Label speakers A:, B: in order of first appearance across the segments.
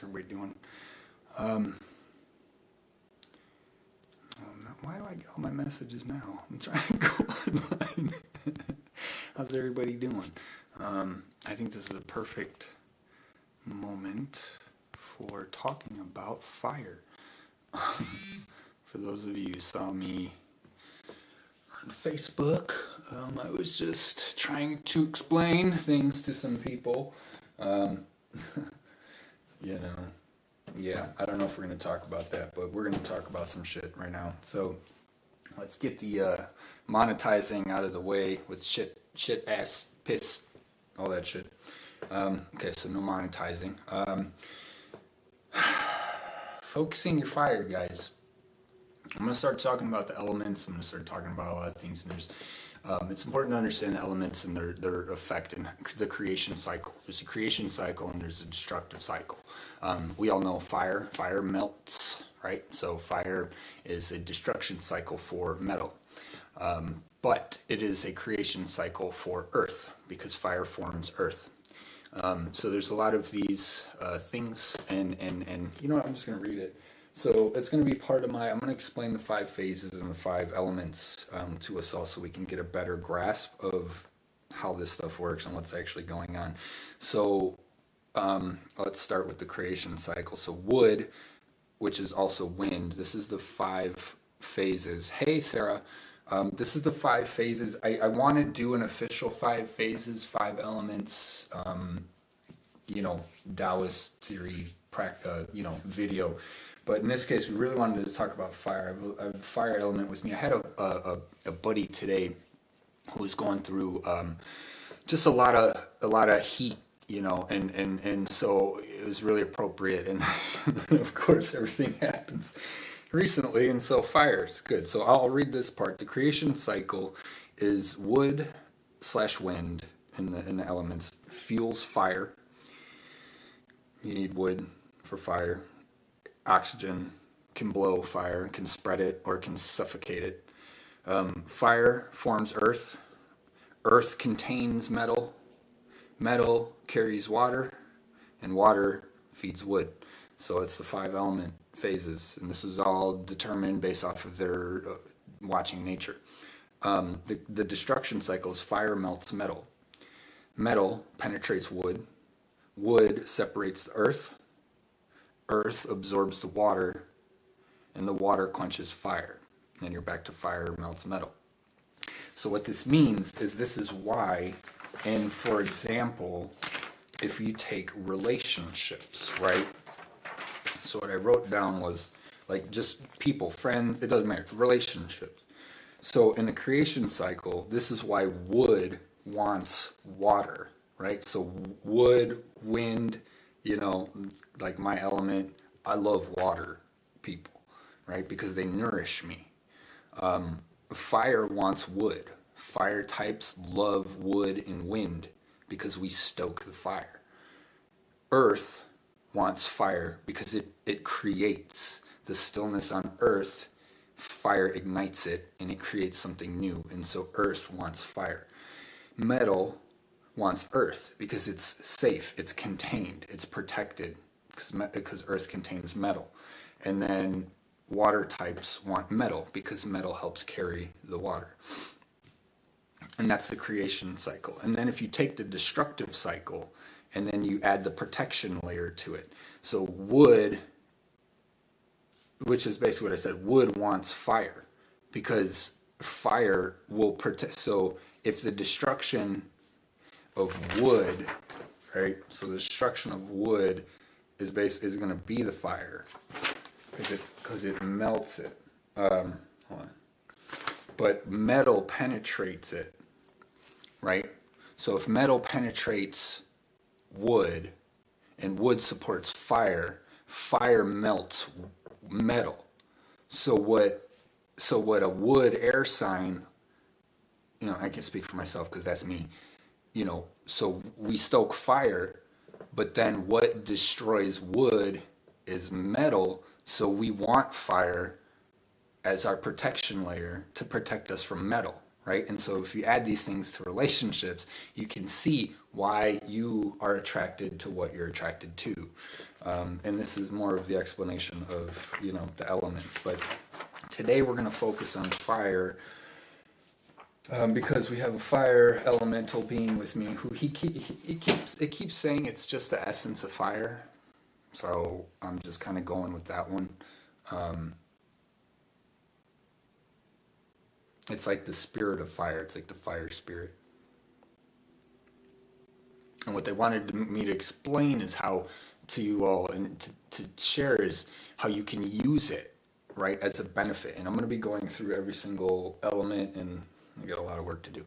A: Everybody doing? Um, why do I get all my messages now? I'm trying to go online. How's everybody doing? I think this is a perfect moment for talking about fire. For those of you who saw me on Facebook, I was just trying to explain things to some people. Yeah, I don't know if we're going to talk about that, but we're going to talk about some shit right now. So let's get the monetizing out of the way with shit, ass, piss, all that shit. Okay, so no monetizing. Focusing your fire, guys. I'm going to start talking about the elements. I'm going to start talking about a lot of things. And it's important to understand the elements and their effect in the creation cycle. There's a creation cycle and there's a destructive cycle. We all know fire. Fire melts, right? So fire is a destruction cycle for metal. But it is a creation cycle for earth because fire forms earth. So there's a lot of these things, and you know what? I'm just going to read it. So it's going to be part of I'm going to explain the 5 phases and the 5 elements to us all so we can get a better grasp of how this stuff works and what's actually going on. So let's start with the creation cycle. So wood, which is also wind, this is the 5 phases. Hey, Sarah. This is the 5 phases. I want to do an official 5 phases, 5 elements, Taoist theory, video. But in this case, we really wanted to talk about fire. I have a fire element with me. I had a buddy today who was going through just a lot of heat, and so it was really appropriate. And of course, everything happens recently, and so fire is good. So I'll read this part. The creation cycle is wood/wind in the elements fuels fire. You need wood for fire. Oxygen can blow fire, can spread it, or can suffocate it. Fire forms earth. Earth contains metal. Metal carries water, and water feeds wood. So it's the 5 element phases, and this is all determined based off of their watching nature. The destruction cycle is fire melts metal. Metal penetrates wood. Wood separates the earth. Earth absorbs the water, and the water quenches fire. And you're back to fire melts metal. So what this means is this is why, and for example, if you take relationships, right? So what I wrote down was like just people, friends, it doesn't matter, relationships. So in the creation cycle, this is why wood wants water, right? So wood, wind, like my element, I love water people, right? Because they nourish me. Fire wants wood. Fire types love wood and wind because we stoke the fire. Earth wants fire because it creates the stillness on earth. Fire ignites it and it creates something new. And so earth wants fire. Metal wants earth because it's safe, it's contained, it's protected because earth contains metal. And then water types want metal because metal helps carry the water. And that's the creation cycle. And then if you take the destructive cycle and then you add the protection layer to it. So wood, which is basically what I said, wood wants fire because fire will protect. So if the destruction of wood, right? So the destruction of wood is going to be the fire because it melts it. Hold on. But metal penetrates it, right? So if metal penetrates wood and wood supports fire, fire melts metal. So what a wood air sign, I can speak for myself because that's me. So we stoke fire, but then what destroys wood is metal. So we want fire as our protection layer to protect us from metal, right? And so if you add these things to relationships, you can see why you are attracted to what you're attracted to. And this is more of the explanation of, the elements. But today we're going to focus on fire, because we have a fire elemental being with me who it keeps saying it's just the essence of fire. So I'm just kind of going with that one. It's like the spirit of fire. It's like the fire spirit. And what they wanted me to explain is how to you all, and to share, is how you can use it, right, as a benefit. And I'm going to be going through every single element, and I got a lot of work to do.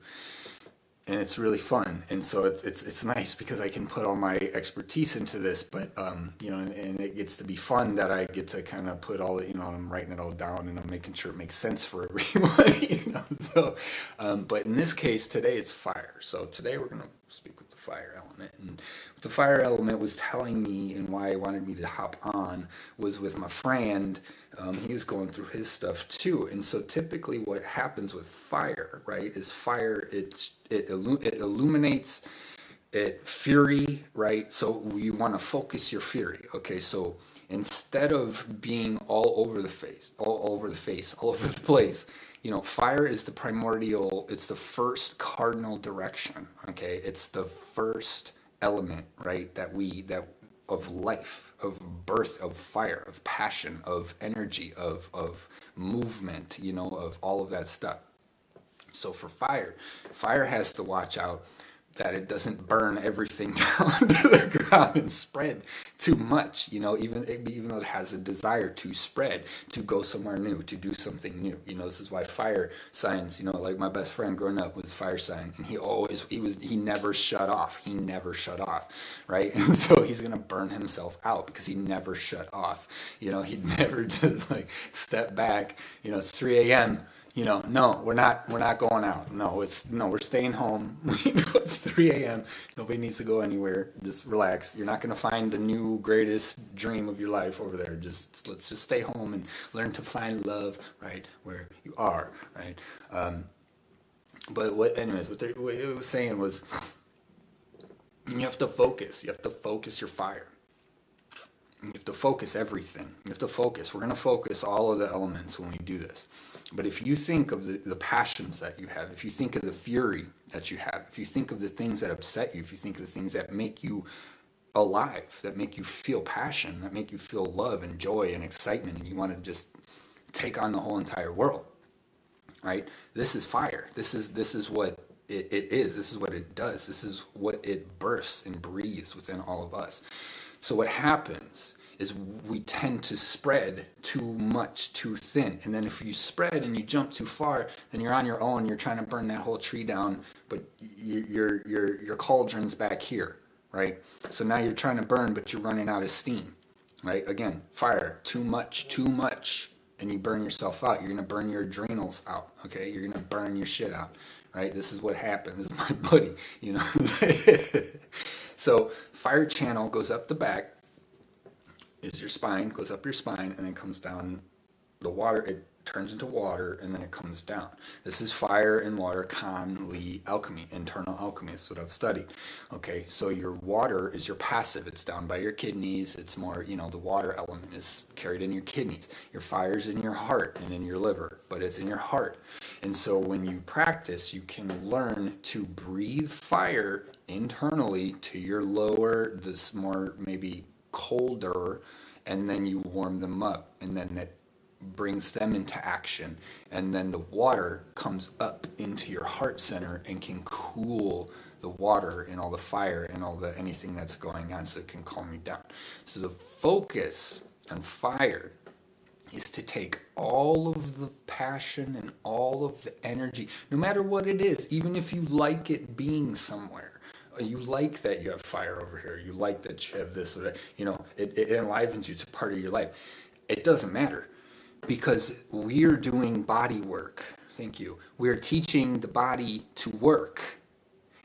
A: And it's really fun, and so it's nice because I can put all my expertise into this, but and it gets to be fun that I get to kind of put all it, I'm writing it all down and I'm making sure it makes sense for everyone, So, but in this case today it's fire. So today we're gonna speak with the fire element, and what the fire element was telling me and why I wanted me to hop on was with my friend. He was going through his stuff too, and so typically what happens with fire, right, is fire, it illuminates, it fury, right? So you want to focus your fury. Okay, so instead of being all over the place, fire is the primordial, it's the first cardinal direction. Okay, it's the first element, right, that of life, of birth, of fire, of passion, of energy, of movement, of all of that stuff. So for fire has to watch out that it doesn't burn everything down to the ground and spread too much, even though it has a desire to spread, to go somewhere new, to do something new. This is why fire signs, like my best friend growing up was fire sign, and he never shut off. He never shut off, right? And so he's going to burn himself out because he never shut off. He'd never just step back, it's 3 a.m., no, we're not going out. No, we're staying home. It's 3 a.m. Nobody needs to go anywhere. Just relax. You're not going to find the new greatest dream of your life over there. Let's just stay home and learn to find love right where you are, right? But what it was saying was, you have to focus. You have to focus your fire. You have to focus everything. You have to focus. We're going to focus all of the elements when we do this. But if you think of the passions that you have, if you think of the fury that you have, if you think of the things that upset you, if you think of the things that make you alive, that make you feel passion, that make you feel love and joy and excitement, and you want to just take on the whole entire world, right? This is fire. This is what it is. This is what it does. This is what it bursts and breathes within all of us. So what happens is we tend to spread too much, too thin. And then if you spread and you jump too far, then you're on your own. You're trying to burn that whole tree down, but your cauldron's back here, right? So now you're trying to burn, but you're running out of steam, right? Again, fire, too much, and you burn yourself out. You're going to burn your adrenals out, okay? You're going to burn your shit out, right? This is what happened. This is my buddy, So fire channel goes up the back, is your spine, goes up your spine, and then comes down the water. It turns into water, and then it comes down. This is fire and water, alchemy, internal alchemy. That's what I've studied. Okay, so your water is your passive. It's down by your kidneys. It's more, the water element is carried in your kidneys. Your fire's in your heart and in your liver, but it's in your heart. And so when you practice, you can learn to breathe fire internally to your lower, this more maybe colder, and then you warm them up, and then that brings them into action, and then the water comes up into your heart center and can cool the water and all the fire and all the anything that's going on, so it can calm you down. So the focus on fire is to take all of the passion and all of the energy, no matter what it is, even if you like it being somewhere. You like that you have fire over here. You like that you have this or that. It enlivens you. It's a part of your life. It doesn't matter, because we're doing body work. Thank you. We're teaching the body to work,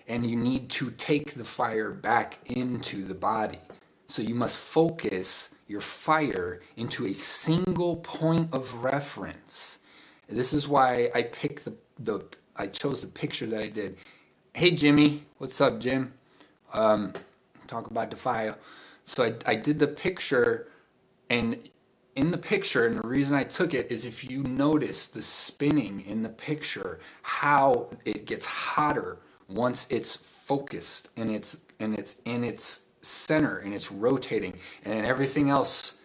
A: and you need to take the fire back into the body. So you must focus your fire into a single point of reference. This is why I pick the I chose the picture that I did. Hey Jimmy, what's up, Jim? Talk about the fire. So I did the picture, and in the picture, and the reason I took it is if you notice the spinning in the picture, how it gets hotter once it's focused and it's in its center and it's rotating, and then everything else,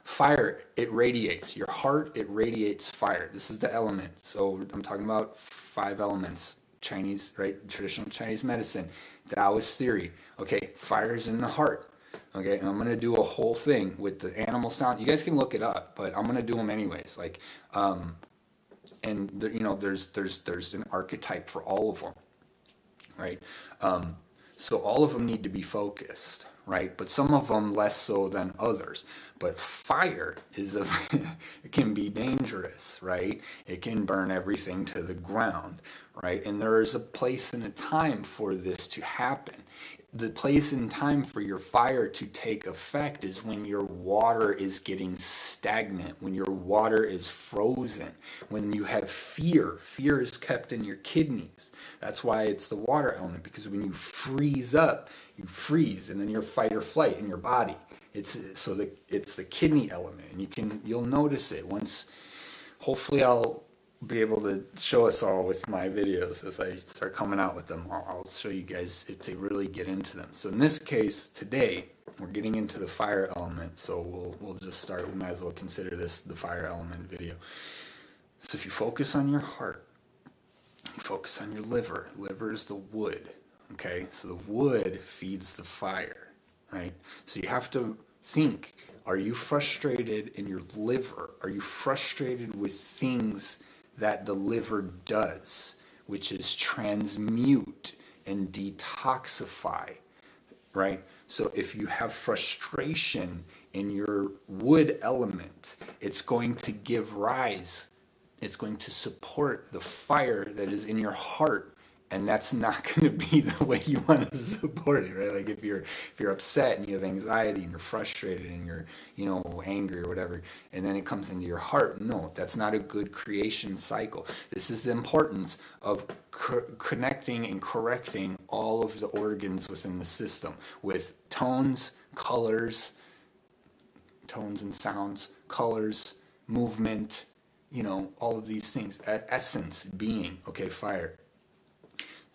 A: fire, it radiates. Your heart, it radiates fire. This is the element. So I'm talking about 5 elements. Chinese, right? Traditional Chinese medicine, Taoist theory. Okay, fire's in the heart. Okay, and I'm gonna do a whole thing with the animal sound. You guys can look it up, but I'm gonna do them anyways. Like, and there's an archetype for all of them, right? So all of them need to be focused, right? But some of them less so than others. But fire it can be dangerous, right? It can burn everything to the ground, right? And there is a place and a time for this to happen. The place and time for your fire to take effect is when your water is getting stagnant, when your water is frozen, when you have fear. Fear is kept in your kidneys. That's why it's the water element, because when you freeze up, you freeze, and then you're fight or flight in your body. It's the kidney element, and you'll notice it once. Hopefully, I'll be able to show us all with my videos as I start coming out with them. I'll show you guys to really get into them. So in this case today, we're getting into the fire element. So we'll just start. We might as well consider this the fire element video. So if you focus on your heart, you focus on your liver. Liver is the wood. Okay, so the wood feeds the fire, right? So you have to think, are you frustrated in your liver? Are you frustrated with things that the liver does, which is transmute and detoxify, right? So if you have frustration in your wood element, it's going to give rise, it's going to support the fire that is in your heart. And that's not going to be the way you want to support it, right? Like if you're upset and you have anxiety and you're frustrated and you're angry or whatever, and then it comes into your heart. No, that's not a good creation cycle. This is the importance of connecting and correcting all of the organs within the system with tones, colors, tones and sounds, colors, movement, all of these things. Essence, being, okay, fire.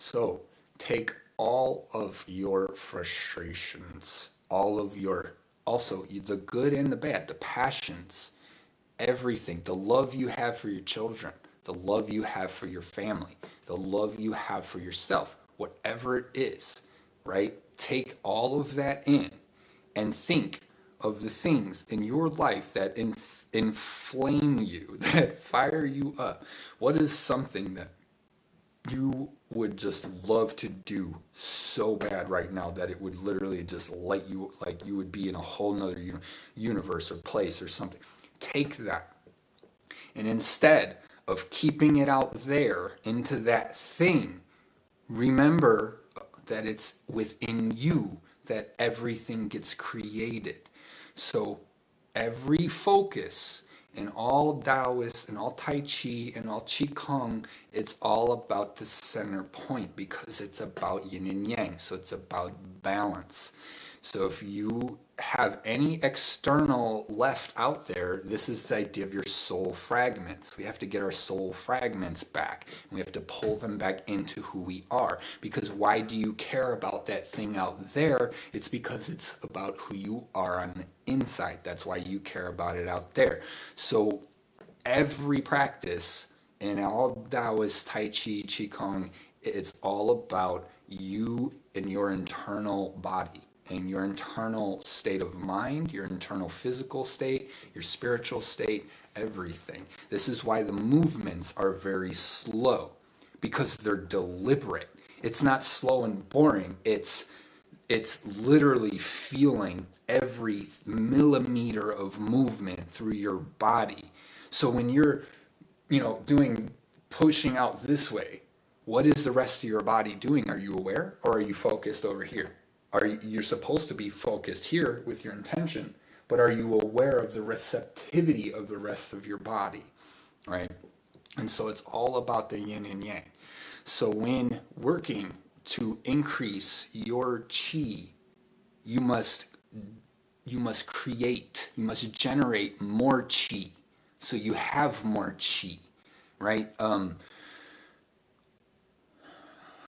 A: So take all of your frustrations, the good and the bad, the passions, everything, the love you have for your children, the love you have for your family, the love you have for yourself, whatever it is, right? Take all of that in and think of the things in your life that inflame you, that fire you up. What is something that you would just love to do so bad right now that it would literally just light you, like you would be in a whole nother universe or place or something? Take that, and instead of keeping it out there into that thing, remember that it's within you that everything gets created. So every focus in all Taoist and all Tai Chi and all Qi Kong, it's all about the center point, because it's about yin and yang. So it's about balance. So if you have any external left out there, this is the idea of your soul fragments. We have to get our soul fragments back. And we have to pull them back into who we are. Because why do you care about that thing out there? It's because it's about who you are on the inside. That's why you care about it out there. So every practice in all Taoist, Tai Chi, Qi Kong, it's all about you and your internal body, and your internal state of mind, your internal physical state, your spiritual state, everything. This is why the movements are very slow, because they're deliberate. It's not slow and boring. It's literally feeling every millimeter of movement through your body. So when you're, pushing out this way, what is the rest of your body doing? Are you aware, or are you focused over here? You're supposed to be focused here with your intention, but are you aware of the receptivity of the rest of your body, right? And so it's all about the yin and yang. So when working to increase your chi, you must create, you must generate more chi, so you have more chi, right?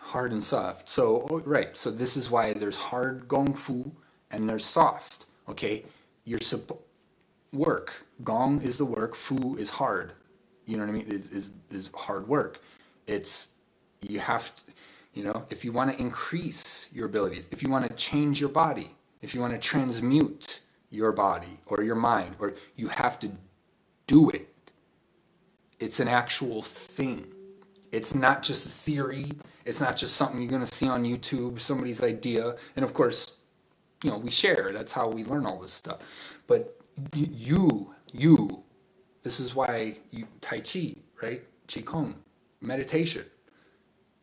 A: Hard and soft. So right. So this is why there's hard gong fu and there's soft. Okay, you're work. Gong is the work. Fu is hard. You know what I mean? Is hard work. It's you have to, you know, if you want to increase your abilities, if you want to change your body, if you want to transmute your body or your mind, or you have to do it. It's an actual thing. It's not just a theory. It's not just something you're going to see on YouTube, somebody's idea. And of course, you know, we share. That's how we learn all this stuff. But you, this is why you, Tai Chi, right? Qigong, meditation.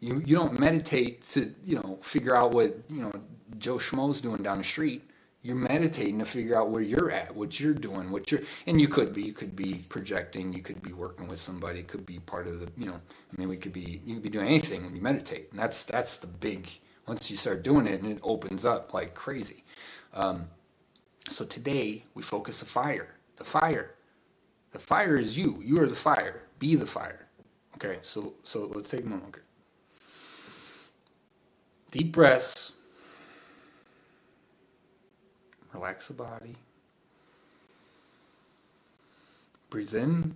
A: You don't meditate to, you know, figure out what, you know, Joe Schmo's doing down the street. You're meditating to figure out where you're at, what you're doing, and you could be projecting, you could be working with somebody, it could be part of the, you know, I mean, you could be doing anything when you meditate. And that's the big, once you start doing it, and it opens up like crazy. So today we focus the fire. The fire is you. You are the fire. Be the fire. Okay, so let's take a moment. Okay. Deep breaths. Relax the body. Breathe in,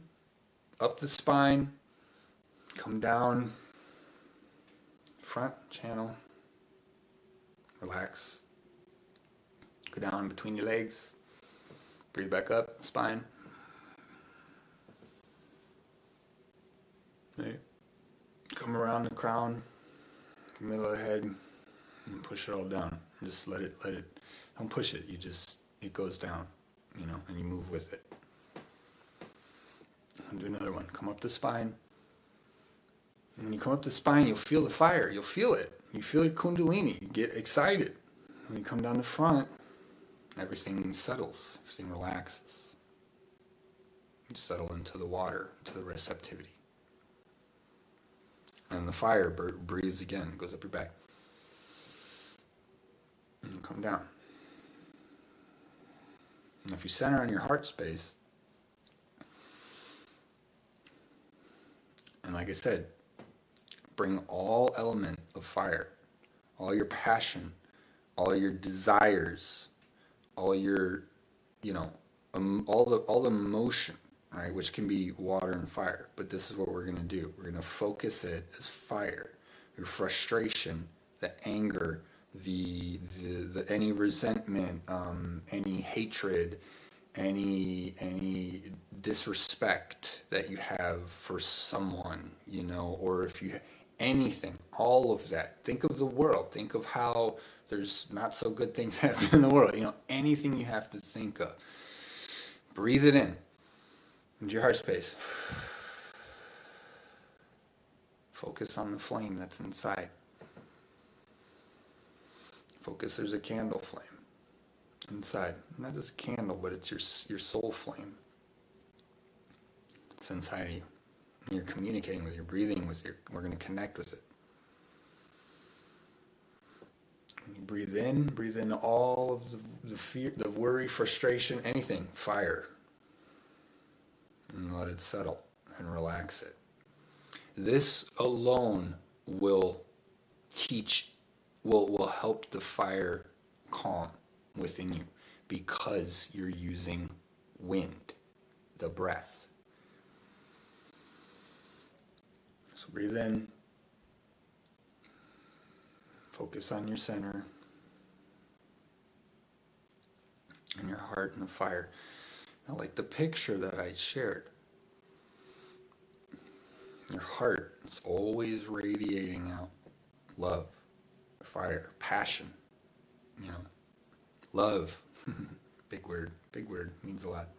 A: up the spine, come down, front channel, relax. Go down between your legs, breathe back up, spine. Right. Come around the crown, the middle of the head, and push it all down. Just let it, don't push it, it goes down, you know, and you move with it. I'll do another one. Come up the spine. And when you come up the spine, you'll feel the fire. You'll feel it. You feel it kundalini. You get excited. When you come down the front, everything settles. Everything relaxes. You settle into the water, into the receptivity. And the fire breathes again, goes up your back. And you come down. And if you center on your heart space, and like I said, bring all element of fire, all your passion, all your desires, all your, you know, all the emotion, right, which can be water and fire. But this is what we're going to do. We're going to focus it as fire. Your frustration, the anger, the any resentment, any hatred, any disrespect that you have for someone, you know, or if you anything, all of that. Think of the world. Think of how there's not so good things happening in the world. You know, anything you have to think of. Breathe it in into your heart space. Focus on the flame that's inside. Focus, there's a candle flame inside. Not just a candle, but it's your soul flame. It's inside of you. And you're communicating with, you're breathing with, we're going to connect with it. When you breathe in all of the fear, the worry, frustration, anything, fire. And let it settle and relax it. This alone will help the fire calm within you, because you're using wind, the breath. So breathe in, focus on your center and your heart and the fire. Now, like the picture that I shared, your heart is always radiating out love, fire, passion, you know, love. Big word, means a lot.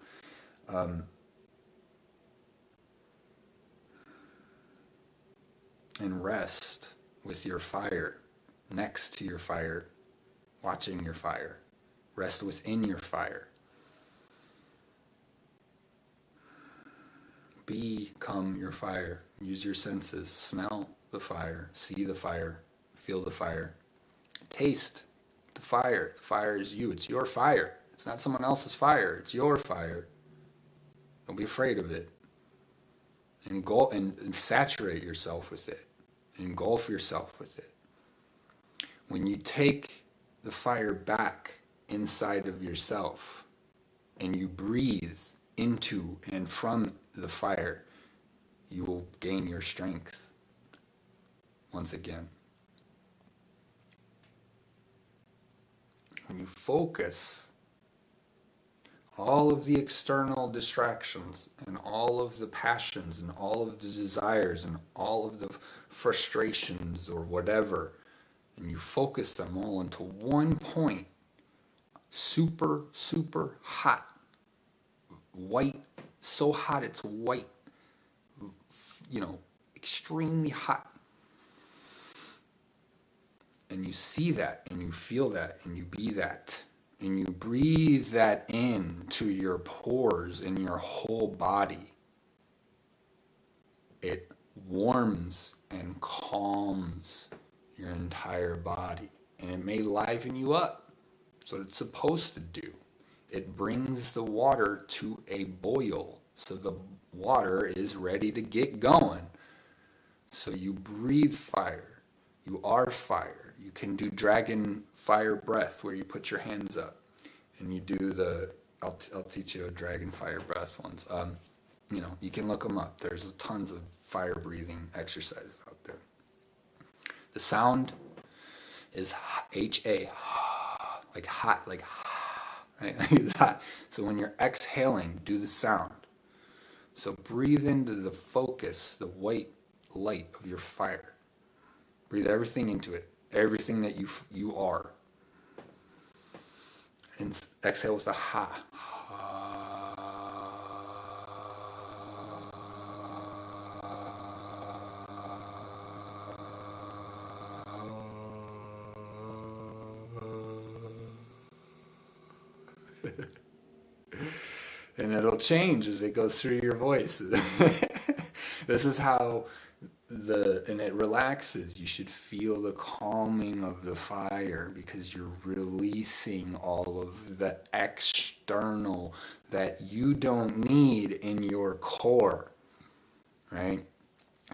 A: And rest with your fire, next to your fire, watching your fire. Rest within your fire. Become your fire. Use your senses. Smell the fire, see the fire, feel the fire, taste the fire. The fire is you. It's your fire. It's not someone else's fire. It's your fire. Don't be afraid of it. And go and saturate yourself with it. Engulf yourself with it. When you take the fire back inside of yourself and you breathe into and from the fire, you will gain your strength once again. When you focus all of the external distractions and all of the passions and all of the desires and all of the frustrations or whatever, and you focus them all into one point, super, super hot, white, so hot it's white, extremely hot. And you see that, and you feel that, and you be that, and you breathe that in to your pores in your whole body. It warms and calms your entire body, and it may liven you up. That's what it's supposed to do. It brings the water to a boil, so the water is ready to get going. So you breathe fire. You are fire. You can do dragon fire breath, where you put your hands up and you do the, I'll teach you a dragon fire breath ones. You can look them up. There's tons of fire breathing exercises out there. The sound is H-A, like hot, like right? Like that. So when you're exhaling, do the sound. So breathe into the focus, the white light of your fire. Breathe everything into it, everything that you are. And exhale with a ha. And it'll change as it goes through your voice. This is how and it relaxes. You should feel the calming of the fire, because you're releasing all of the external that you don't need in your core, right?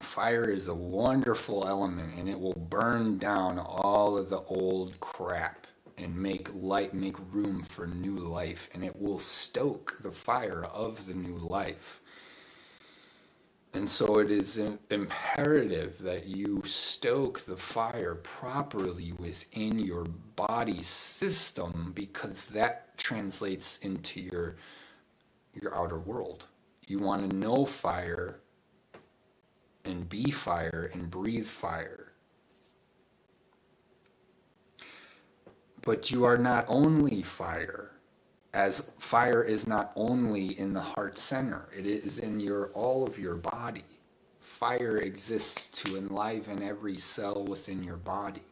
A: Fire is a wonderful element, and it will burn down all of the old crap and make room for new life, and it will stoke the fire of the new life. And so it is imperative that you stoke the fire properly within your body system, because that translates into your outer world. You want to know fire and be fire and breathe fire. But you are not only fire, as fire is not only in the heart center, it is in all of your body. Fire exists to enliven every cell within your body.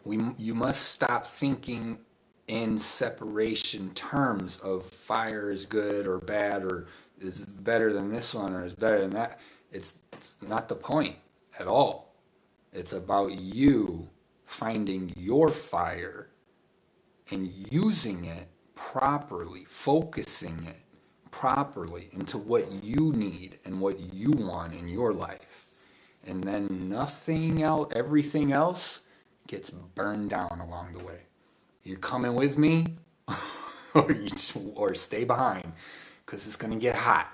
A: You must stop thinking in separation terms of fire is good or bad, or is better than this one, or is better than that. It's not the point at all. It's about you finding your fire and using it properly, focusing it properly into what you need and what you want in your life. And then nothing else, everything else gets burned down along the way. You're coming with me or stay behind, because it's going to get hot,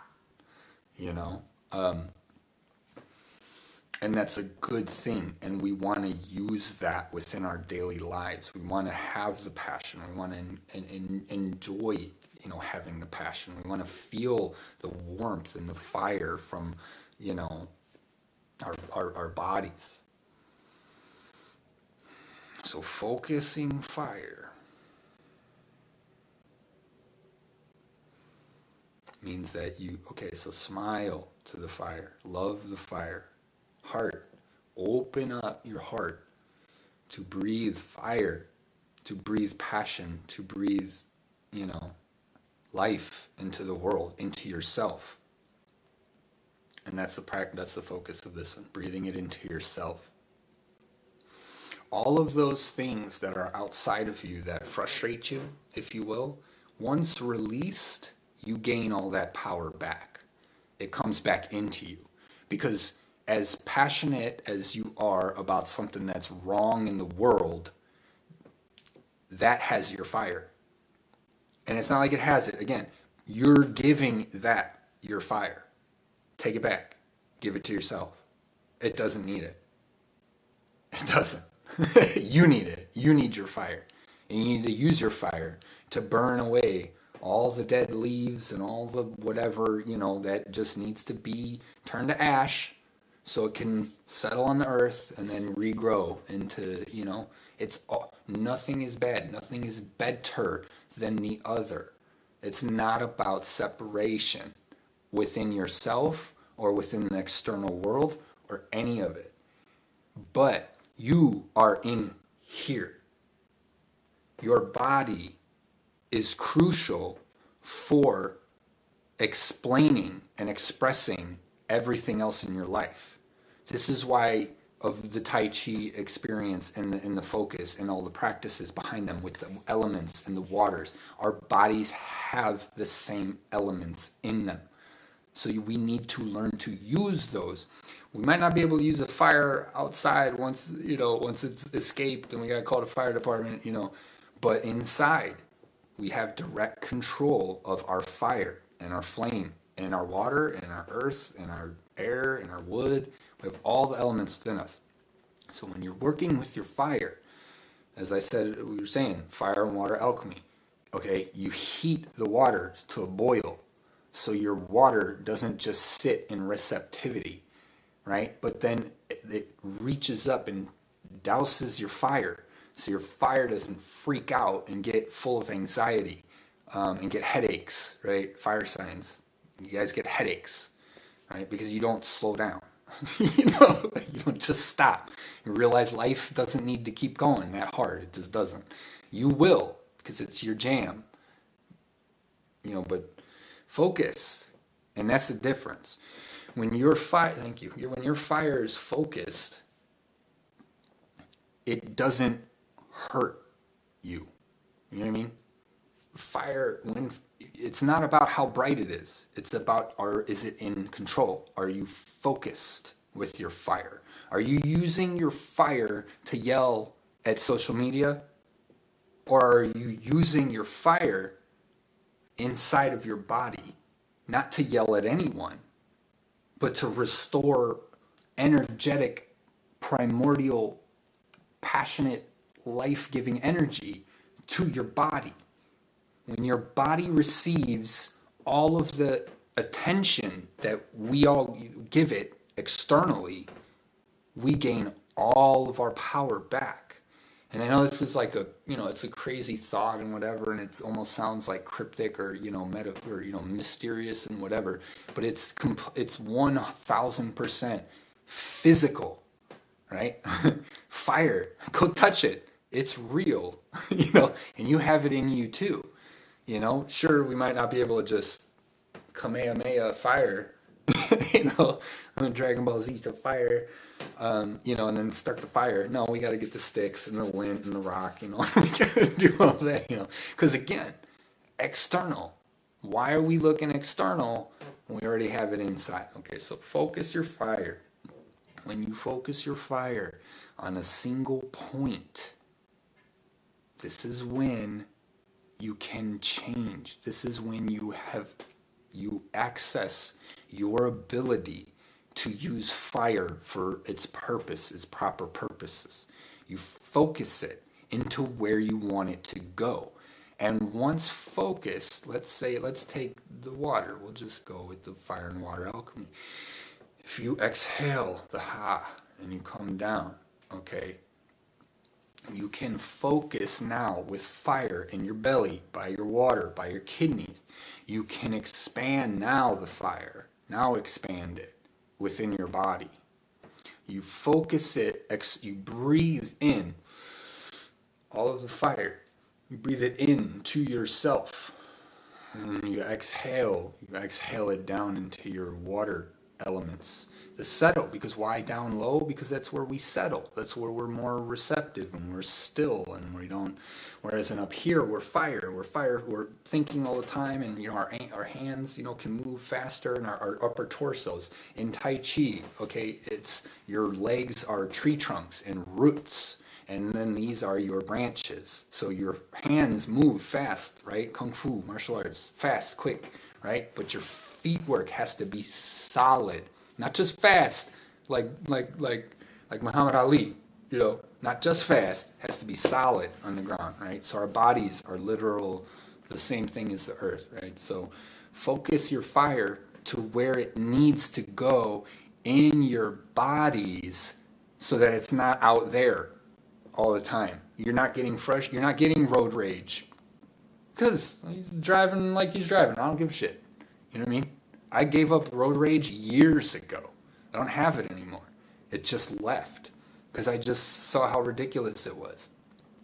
A: And that's a good thing, and we want to use that within our daily lives. We want to have the passion. We want to enjoy, having the passion. We want to feel the warmth and the fire from, our bodies. So focusing fire means that so smile to the fire, love the fire. Heart, open up your heart to breathe fire, to breathe passion, to breathe, life into the world, into yourself. And that's the focus of this one, breathing it into yourself. All of those things that are outside of you that frustrate you, if you will, once released, you gain all that power back. It comes back into you. Because as passionate as you are about something that's wrong in the world, that has your fire. And it's not like it has it. Again, you're giving that your fire. Take it back. Give it to yourself. It doesn't need it. It doesn't. You need it. You need your fire. And you need to use your fire to burn away all the dead leaves and all the whatever, that just needs to be turned to ash so it can settle on the earth and then regrow into, nothing is bad. Nothing is better than the other. It's not about separation within yourself or within the external world or any of it. But you are in here. Your body is crucial for explaining and expressing everything else in your life. This is why of the Tai Chi experience and the focus and all the practices behind them with the elements and the waters. Our bodies have the same elements in them. So we need to learn to use those. We might not be able to use a fire outside once it's escaped and we got to call the fire department, but inside we have direct control of our fire and our flame and our water and our earth and our air and our wood. We have all the elements within us. So when you're working with your fire, as I said, we were saying fire and water alchemy. Okay, you heat the water to a boil. So your water doesn't just sit in receptivity, right? But then it reaches up and douses your fire. So your fire doesn't freak out and get full of anxiety and get headaches, right? Fire signs. You guys get headaches, right? Because you don't slow down. You don't just stop. You realize life doesn't need to keep going that hard. It just doesn't. You will, because it's your jam. But focus, and that's the difference. When your fire, when your fire is focused, it doesn't hurt you. You know what I mean? Fire, when it's not about how bright it is. It's about, is it in control? Are you focused with your fire? Are you using your fire to yell at social media? Or are you using your fire inside of your body, not to yell at anyone, but to restore energetic, primordial, passionate, life-giving energy to your body? When your body receives all of the attention that we all give it externally, we gain all of our power back. And I know this is like it's a crazy thought and whatever, and it almost sounds like cryptic or mysterious and whatever, but it's 1000% physical, right? Fire, go touch it. It's real, and you have it in you too. Sure, we might not be able to just Kamehameha fire, Dragon Ball Z to fire, and then start the fire. No, we got to get the sticks and the lint and the rock, we got to do all that, because again, external. Why are we looking external when we already have it inside? Okay, so focus your fire. When you focus your fire on a single point, this is when you can change. This is when you access your ability to use fire for its purpose, its proper purposes. You focus it into where you want it to go. And once focused, let's take the water. We'll just go with the fire and water alchemy. If you exhale the Hhaaw and you come down, okay, you can focus now with fire in your belly, by your water, by your kidneys. You can expand now the fire. Now expand it within your body. You focus it, you breathe in all of the fire. You breathe it in to yourself. And you exhale it down into your water elements. The settle, because why down low? Because that's where we settle. That's where we're more receptive and we're still and we don't. Whereas in up here, we're fire. We're thinking all the time, and our hands can move faster, and our upper torsos. In Tai Chi, okay, it's your legs are tree trunks and roots, and then these are your branches. So your hands move fast, right? Kung Fu, martial arts, fast, quick, right? But your feet work has to be solid. Not just fast, like Muhammad Ali, not just fast, has to be solid on the ground, right? So our bodies are literal, the same thing as the earth, right? So focus your fire to where it needs to go in your bodies so that it's not out there all the time. You're not getting you're not getting road rage. Because he's driving like he's driving. I don't give a shit. You know what I mean? I gave up road rage years ago. I don't have it anymore. It just left because I just saw how ridiculous it was.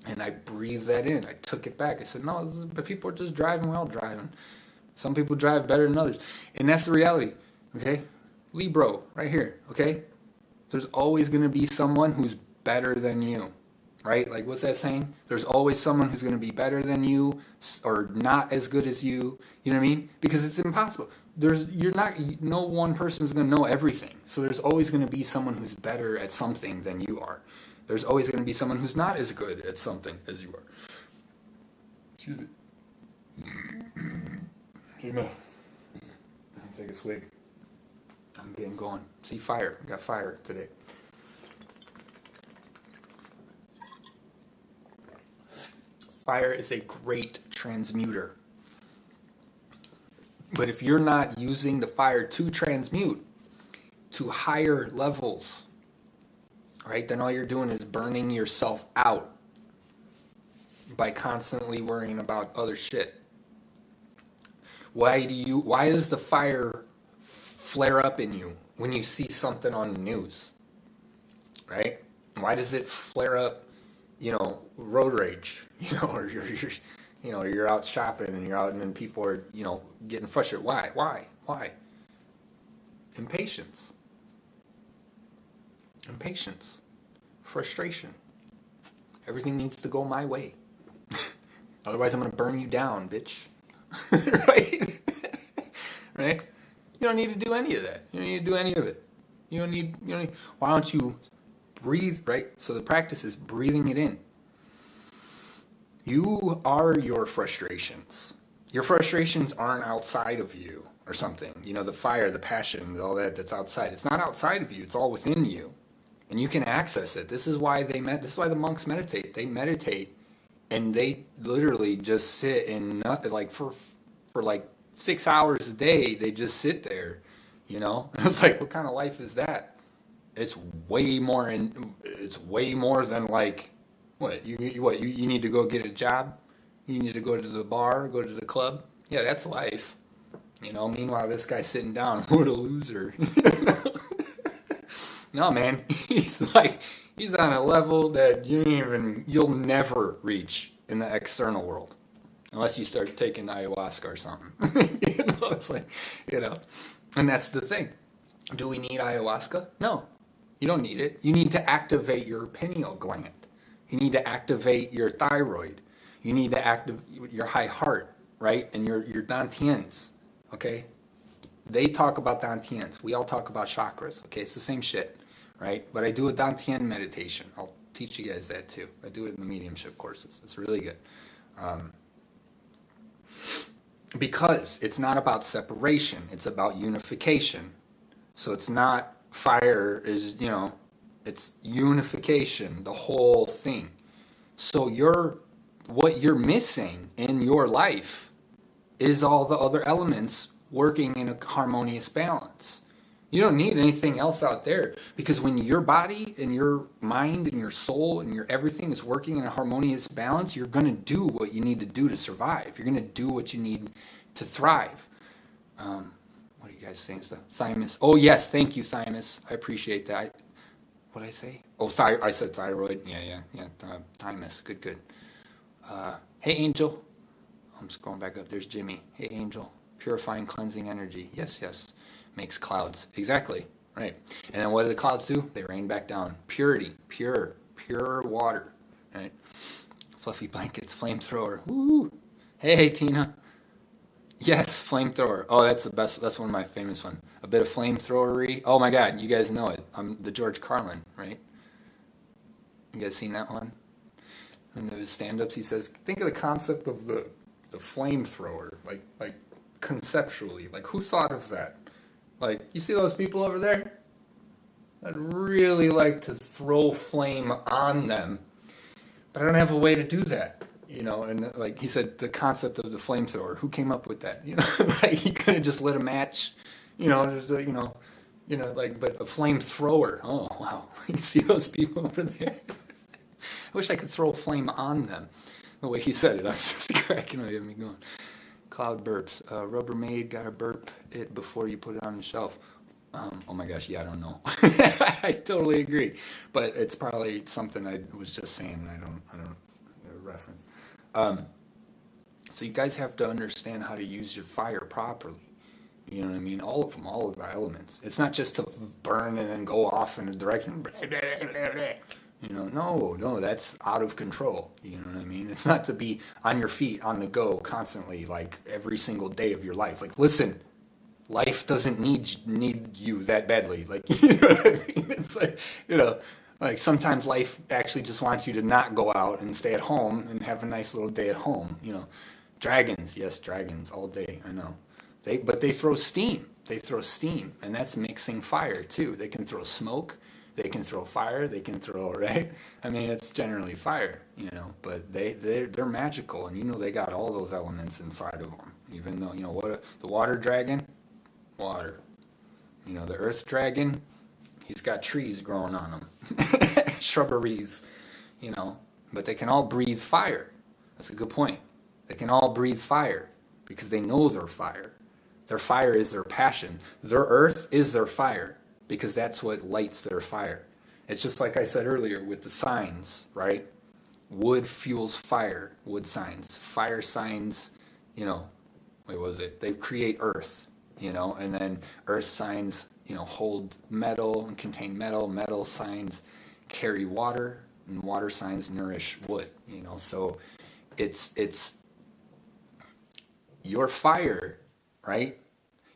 A: And I breathed that in. I took it back. I said, no, but people are just driving while driving. Some people drive better than others. And that's the reality, okay? Libro, right here, okay? There's always going to be someone who's better than you, right? Like, what's that saying? There's always someone who's going to be better than you or not as good as you. You know what I mean? Because it's impossible. No one person is going to know everything. So there's always going to be someone who's better at something than you are. There's always going to be someone who's not as good at something as you are. Excuse me. Take a swig. I'm getting going. See, fire. I got fire today. Fire is a great transmuter. But if you're not using the fire to transmute to higher levels, right, then all you're doing is burning yourself out by constantly worrying about other shit. Why does the fire flare up in you when you see something on the news? Right? Why does it flare up, road rage, or you're out shopping and you're out and then people are, getting frustrated. Why? Impatience. Frustration. Everything needs to go my way. Otherwise I'm going to burn you down, bitch. Right? Right? You don't need to do any of that. You don't need to do any of it. Why don't you breathe, right? So the practice is breathing it in. You are your frustrations. Your frustrations aren't outside of you or something. The fire, the passion, all that's outside. It's not outside of you. It's all within you. And you can access it. This is why this is why the monks meditate. They meditate and they literally just sit and for 6 hours a day, they just sit there, And it's like, what kind of life is that? It's way more than like, what you need to go get a job? You need to go to the bar, go to the club? Yeah, that's life. Meanwhile, this guy's sitting down. What a loser. No, man. He's on a level that you'll never reach in the external world. Unless you start taking ayahuasca or something. It's like, And that's the thing. Do we need ayahuasca? No. You don't need it. You need to activate your pineal gland. You need to activate your thyroid. You need to activate your high heart, right? And your dantians, okay? They talk about dantians. We all talk about chakras, okay? It's the same shit, right? But I do a dantian meditation. I'll teach you guys that too. I do it in the mediumship courses. It's really good. Because it's not about separation. It's about unification. So it's not fire is, it's unification, the whole thing. So what you're missing in your life is all the other elements working in a harmonious balance. You don't need anything else out there, because when your body and your mind and your soul and your everything is working in a harmonious balance, you're going to do what you need to do to survive. You're going to do what you need to thrive. What are you guys saying? Thymus. Oh, yes. Thank you, Thymus. I appreciate that. What did I say? Oh, I said thyroid. Yeah. Thymus. Good. Hey, Angel. I'm just going back up. There's Jimmy. Hey, Angel. Purifying, cleansing energy. Yes, yes. Makes clouds. Exactly. Right. And then what do the clouds do? They rain back down. Purity. Pure water. Right. Fluffy blankets. Flamethrower. Woo! Hey, Tina. Yes, flamethrower. Oh, that's the best. That's one of my famous ones. A bit of flamethrowery. Oh my God, you guys know it. I'm the George Carlin, right? You guys seen that one? In his stand-ups, he says, think of the concept of the flamethrower, like conceptually. Like, who thought of that? Like, you see those people over there? I'd really like to throw flame on them, but I don't have a way to do that. You know, and like he said, the concept of the flamethrower. Who came up with that? You know, like he could have just lit a match. You know, just like, but a flamethrower. Oh wow, you see those people over there? I wish I could throw a flame on them. The way he said it, I was just cracking up. Me going. Cloud burps. Rubbermaid, gotta burp it before you put it on the shelf. Oh my gosh, yeah, I don't know. I totally agree, but it's probably something I was just saying. I don't reference. So you guys have to understand how to use your fire properly. You know what I mean? All of them, all of the elements. It's not just to burn and then go off in a direction. You know, no, that's out of control. You know what I mean? It's not to be on your feet, on the go, constantly, like every single day of your life. Like, listen, life doesn't need you that badly. Like, you know what I mean? It's like, you know, like sometimes life actually just wants you to not go out and stay at home and have a nice little day at home. You know, dragons, yes, dragons all day. I know, but they throw steam. They throw steam, and that's mixing fire too. They can throw smoke. They can throw fire. They can throw, right. I mean, it's generally fire, you know. But they're magical, and you know they got all those elements inside of them. Even though you know the water dragon, water. You know the earth dragon. He's got trees growing on him, shrubberies, you know, but they can all breathe fire. That's a good point. They can all breathe fire because they know they're fire. Their fire is their passion. Their earth is their fire because that's what lights their fire. It's just like I said earlier with the signs, right? Wood fuels fire, wood signs. Fire signs, you know, what was it? They create earth, you know, and then earth signs, you know, hold metal and contain metal. Metal signs carry water, and water signs nourish wood. You know, so it's your fire, right?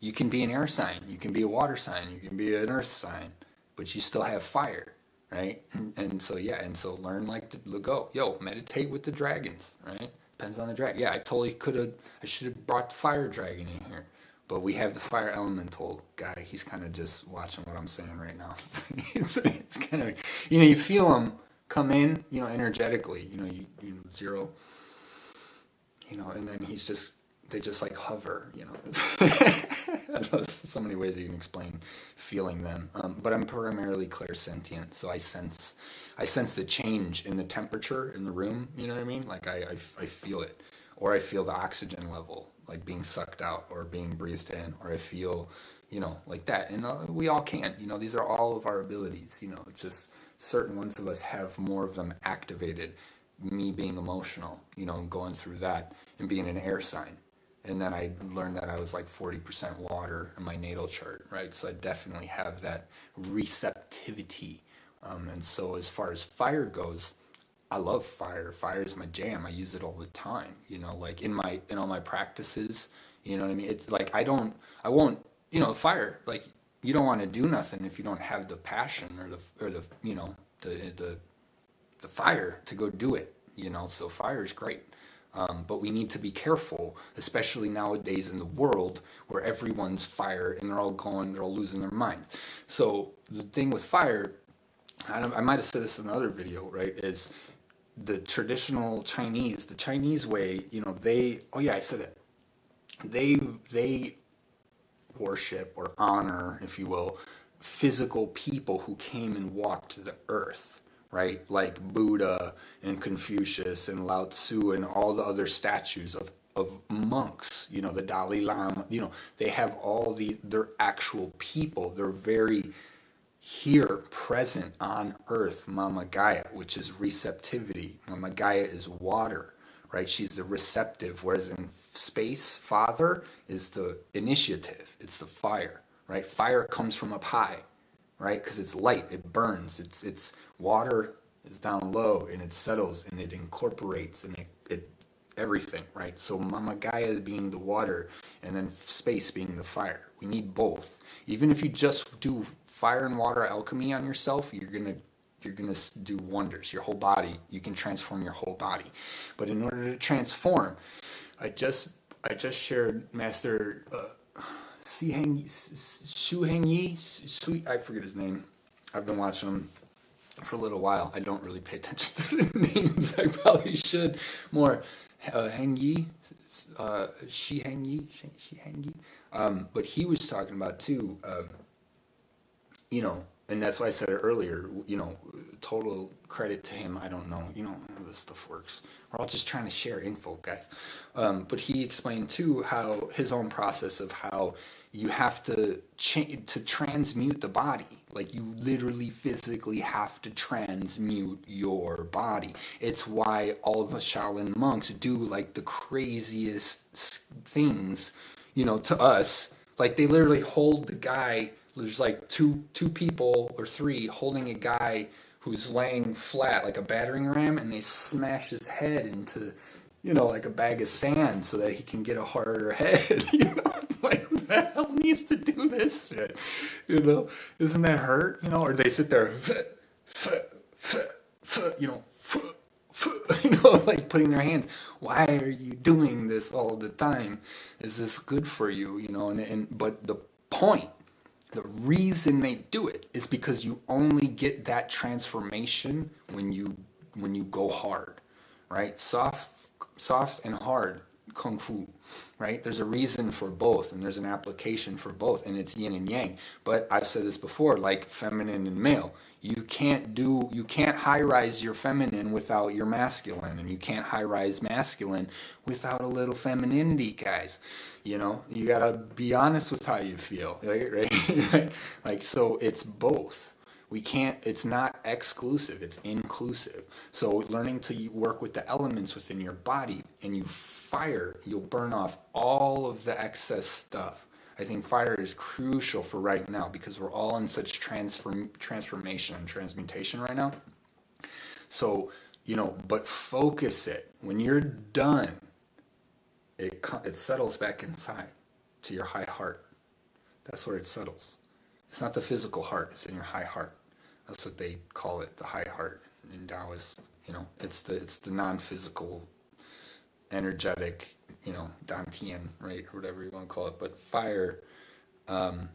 A: You can be an air sign, you can be a water sign, you can be an earth sign, but you still have fire, right? And so yeah, and so learn like to go. Yo, meditate with the dragons, right? Depends on the dragon. Yeah, I should have brought the fire dragon in here. But we have the fire elemental guy. He's kind of just watching what I'm saying right now. it's kind of, you know, you feel him come in, you know, energetically, you know, you zero, you know, and then they just like hover, you know. I don't know, there's so many ways you can explain feeling them. But I'm primarily clairsentient, so I sense the change in the temperature in the room, you know what I mean? Like I feel it, or I feel the oxygen level, like being sucked out or being breathed in, or I feel, you know, like that. And we all can, you know, these are all of our abilities, you know, it's just certain ones of us have more of them activated. Me being emotional, you know, going through that and being an air sign. And then I learned that I was like 40% water in my natal chart, right? So I definitely have that receptivity. And so as far as fire goes, I love fire. Fire is my jam. I use it all the time, you know, like in all my practices, you know what I mean? It's like, I won't, you know, fire, like you don't want to do nothing if you don't have the passion or the, you know, the fire to go do it, you know, so fire is great. But we need to be careful, especially nowadays in the world where everyone's fire and they're all losing their minds. So the thing with fire, I might have said this in another video, right, is the traditional Chinese, the Chinese way, you know, I said it. They worship or honor, if you will, physical people who came and walked the earth. Right, like Buddha and Confucius and Lao Tzu and all the other statues of monks, you know, the Dalai Lama, you know, they have all they're actual people. They're very here, present on earth, Mama Gaia, which is receptivity. Mama Gaia is water, right? She's the receptive, whereas in space, father, is the initiative. It's the fire, right? Fire comes from up high, right? Because it's light, it burns. It's water is down low, and it settles, and it incorporates, and it everything, right? So Mama Gaia being the water, and then space being the fire. We need both. Even if you just do fire and water alchemy on yourself, you're gonna do wonders. Your whole body, you can transform your whole body. But in order to transform, I just shared Master Shu Heng Yi, I forget his name. I've been watching him for a little while. I don't really pay attention to the names. I probably should more. Heng Yi, Shi Heng Yi. But he was talking about too, and that's why I said it earlier, total credit to him. I don't know, how this stuff works. We're all just trying to share info, guys. But he explained too how his own process of how you have to transmute the body. Like you literally physically have to transmute your body. It's why all the Shaolin monks do like the craziest things, to us. Like they literally hold the guy. There's like two people or three holding a guy who's laying flat like a battering ram, and they smash his head into, like a bag of sand so that he can get a harder head. Like who the hell needs to do this shit? Isn't that hurt? Or they sit there, like putting their hands. Why are you doing this all the time? Is this good for you? But the point. The reason they do it is because you only get that transformation when you go hard, right? Soft and hard kung fu, right? There's a reason for both, and there's an application for both, and it's yin and yang. But I've said this before, like feminine and male. You can't high rise your feminine without your masculine, and you can't high rise masculine without a little femininity, guys. You gotta be honest with how you feel, right? Like, so it's both. It's not exclusive, it's inclusive. So learning to work with the elements within your body, and you'll burn off all of the excess stuff. I think fire is crucial for right now because we're all in such transformation and transmutation right now. So, but focus it. When you're done, it settles back inside to your high heart. That's where it settles. It's not the physical heart, it's in your high heart. That's what they call it, the high heart in Taoist. It's the non-physical, energetic, Dantian, right, or whatever you want to call it. But fire, in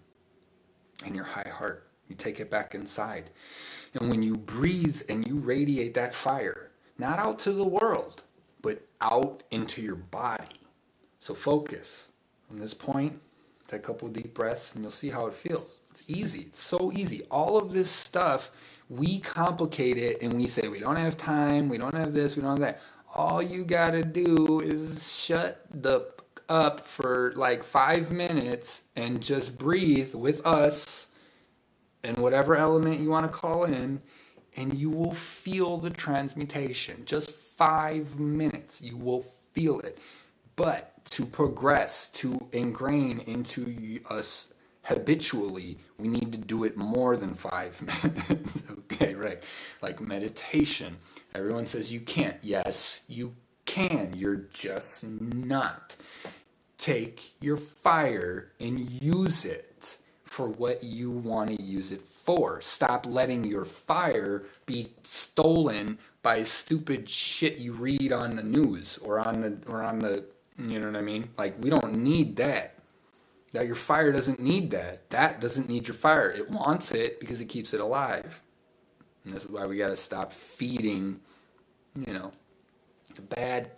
A: your high heart, you take it back inside. And when you breathe and you radiate that fire, not out to the world, but out into your body. So focus on this point, take a couple deep breaths, and you'll see how it feels. It's easy. It's so easy. All of this stuff, we complicate it, and we say, we don't have time, we don't have this, we don't have that. All you gotta do is shut up for like 5 minutes and just breathe with us and whatever element you want to call in, and you will feel the transmutation. Just 5 minutes, you will feel it. But to progress, to ingrain into us habitually, we need to do it more than 5 minutes. Okay, right. Like meditation. Everyone says you can't. Yes, you can. You're just not. Take your fire and use it for what you want to use it for. Stop letting your fire be stolen by stupid shit you read on the news or on the you know what I mean? Like, we don't need that. That your fire doesn't need that. That doesn't need your fire. It wants it because it keeps it alive. And this is why we got to stop feeding, the bad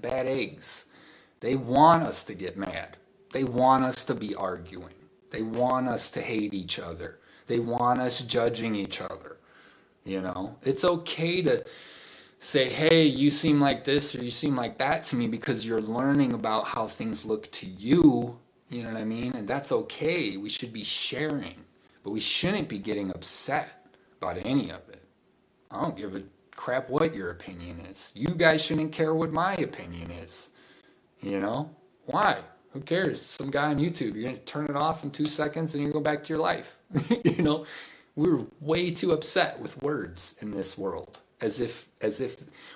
A: eggs. They want us to get mad. They want us to be arguing. They want us to hate each other. They want us judging each other. It's okay to say, hey, you seem like this or you seem like that to me because you're learning about how things look to you. You know what I mean? And that's okay. We should be sharing. But we shouldn't be getting upset about any of it. I don't give a crap what your opinion is. You guys shouldn't care what my opinion is. You know? Why? Who cares? Some guy on YouTube, you're going to turn it off in 2 seconds and you go back to your life. You know? We're way too upset with words in this world. As if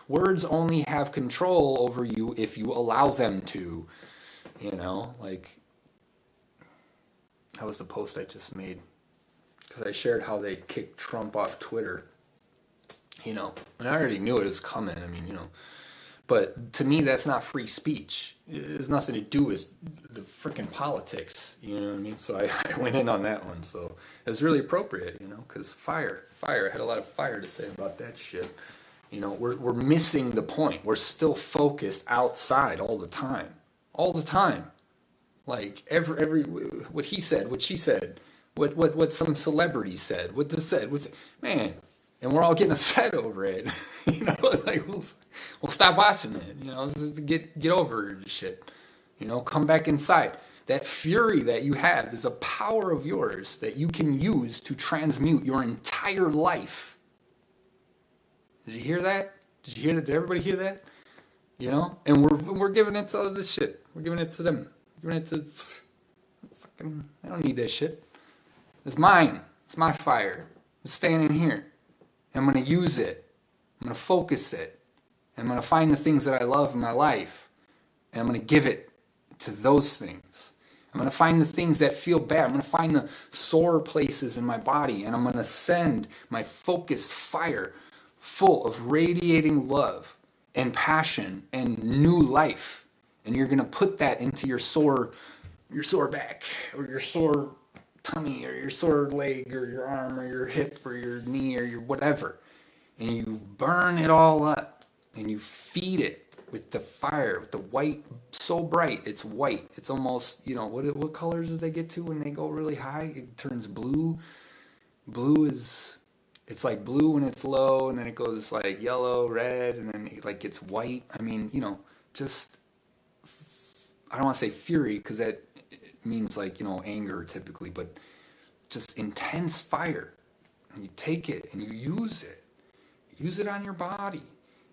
A: words only have control over you if you allow them to. You know? Like, that was the post I just made. Because I shared how they kicked Trump off Twitter. You know? And I already knew it was coming. I mean, you know. But to me, that's not free speech. It has nothing to do with the freaking politics. You know what I mean? So I went in on that one. So it was really appropriate, you know, because fire. I had a lot of fire to say about that shit. You know, we're missing the point. We're still focused outside all the time. All the time. Like every what he said, what she said, what some celebrity said, what this said, man. And we're all getting upset over it. You know, like, we'll stop watching it. You know, get over this shit. You know, come back inside. That fury that you have is a power of yours that you can use to transmute your entire life. Did you hear that? Did you hear that? Did everybody hear that? You know? And we're giving it to all this shit. We're giving it to them. We're giving it to fucking, I don't need that shit. It's mine. It's my fire. It's staying in here. I'm going to use it. I'm going to focus it. I'm going to find the things that I love in my life. And I'm going to give it to those things. I'm going to find the things that feel bad. I'm going to find the sore places in my body. And I'm going to send my focused fire full of radiating love and passion and new life. And you're going to put that into your sore back or your sore tummy or your sore leg or your arm or your hip or your knee or your whatever, and you burn it all up and you feed it with the fire, with the white, so bright it's white. It's almost, you know, what colors do they get to when they go really high? It turns blue. It's like blue when it's low, and then it goes like yellow, red, and then it like gets white. I mean, you know, just, I don't want to say fury because that means like, you know, anger typically, but just intense fire. And you take it and you use it. Use it on your body.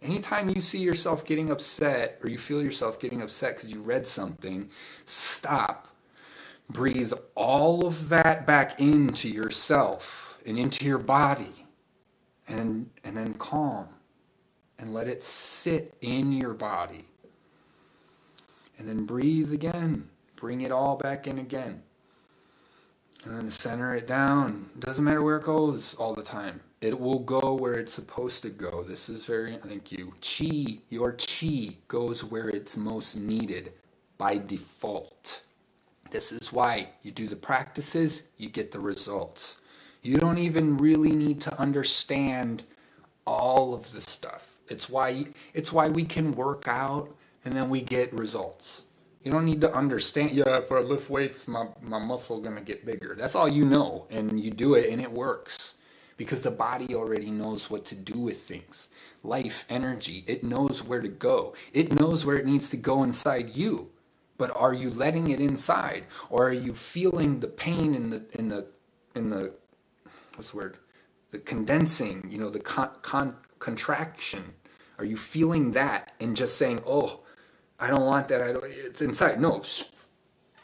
A: Anytime you see yourself getting upset or you feel yourself getting upset because you read something, stop. Breathe all of that back into yourself and into your body. And then calm. And let it sit in your body. And then breathe again. Bring it all back in again. And then center it down. It doesn't matter where it goes all the time. It will go where it's supposed to go. This is very, thank you. Chi, your chi goes where it's most needed by default. This is why you do the practices, you get the results. You don't even really need to understand all of the stuff. It's why we can work out and then we get results. You don't need to understand, yeah, if I lift weights, my muscle going to get bigger. That's all you know, and you do it, and it works. Because the body already knows what to do with things. Life, energy, it knows where to go. It knows where it needs to go inside you. But are you letting it inside? Or are you feeling the pain in the what's the word? The condensing, you know, the contraction. Are you feeling that and just saying, oh, I don't want that. It's inside. No,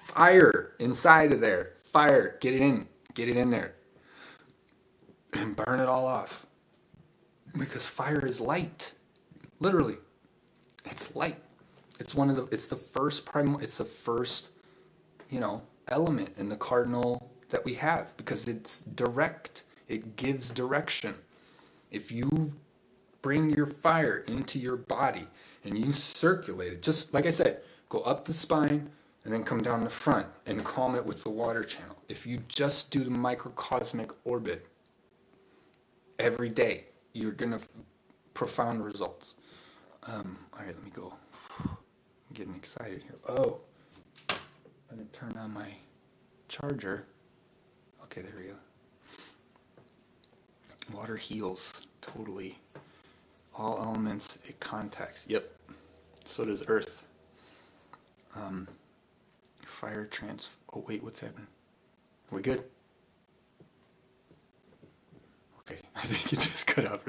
A: fire inside of there. Fire. Get it in. Get it in there. And burn it all off. Because fire is light. Literally. It's light. It's the first, you know, element in the cardinal that we have. Because it's direct. It gives direction. If you bring your fire into your body and you circulate it, just like I said, go up the spine and then come down the front and calm it with the water channel. If you just do the microcosmic orbit every day, you're going to profound results. All right, let me go. I'm getting excited here. Oh, I didn't turn on my charger. Okay, there we go. Water heals, totally. All elements it contacts. Yep. So does earth. Fire oh wait, what's happening? Are we good? Okay, I think it just cut out.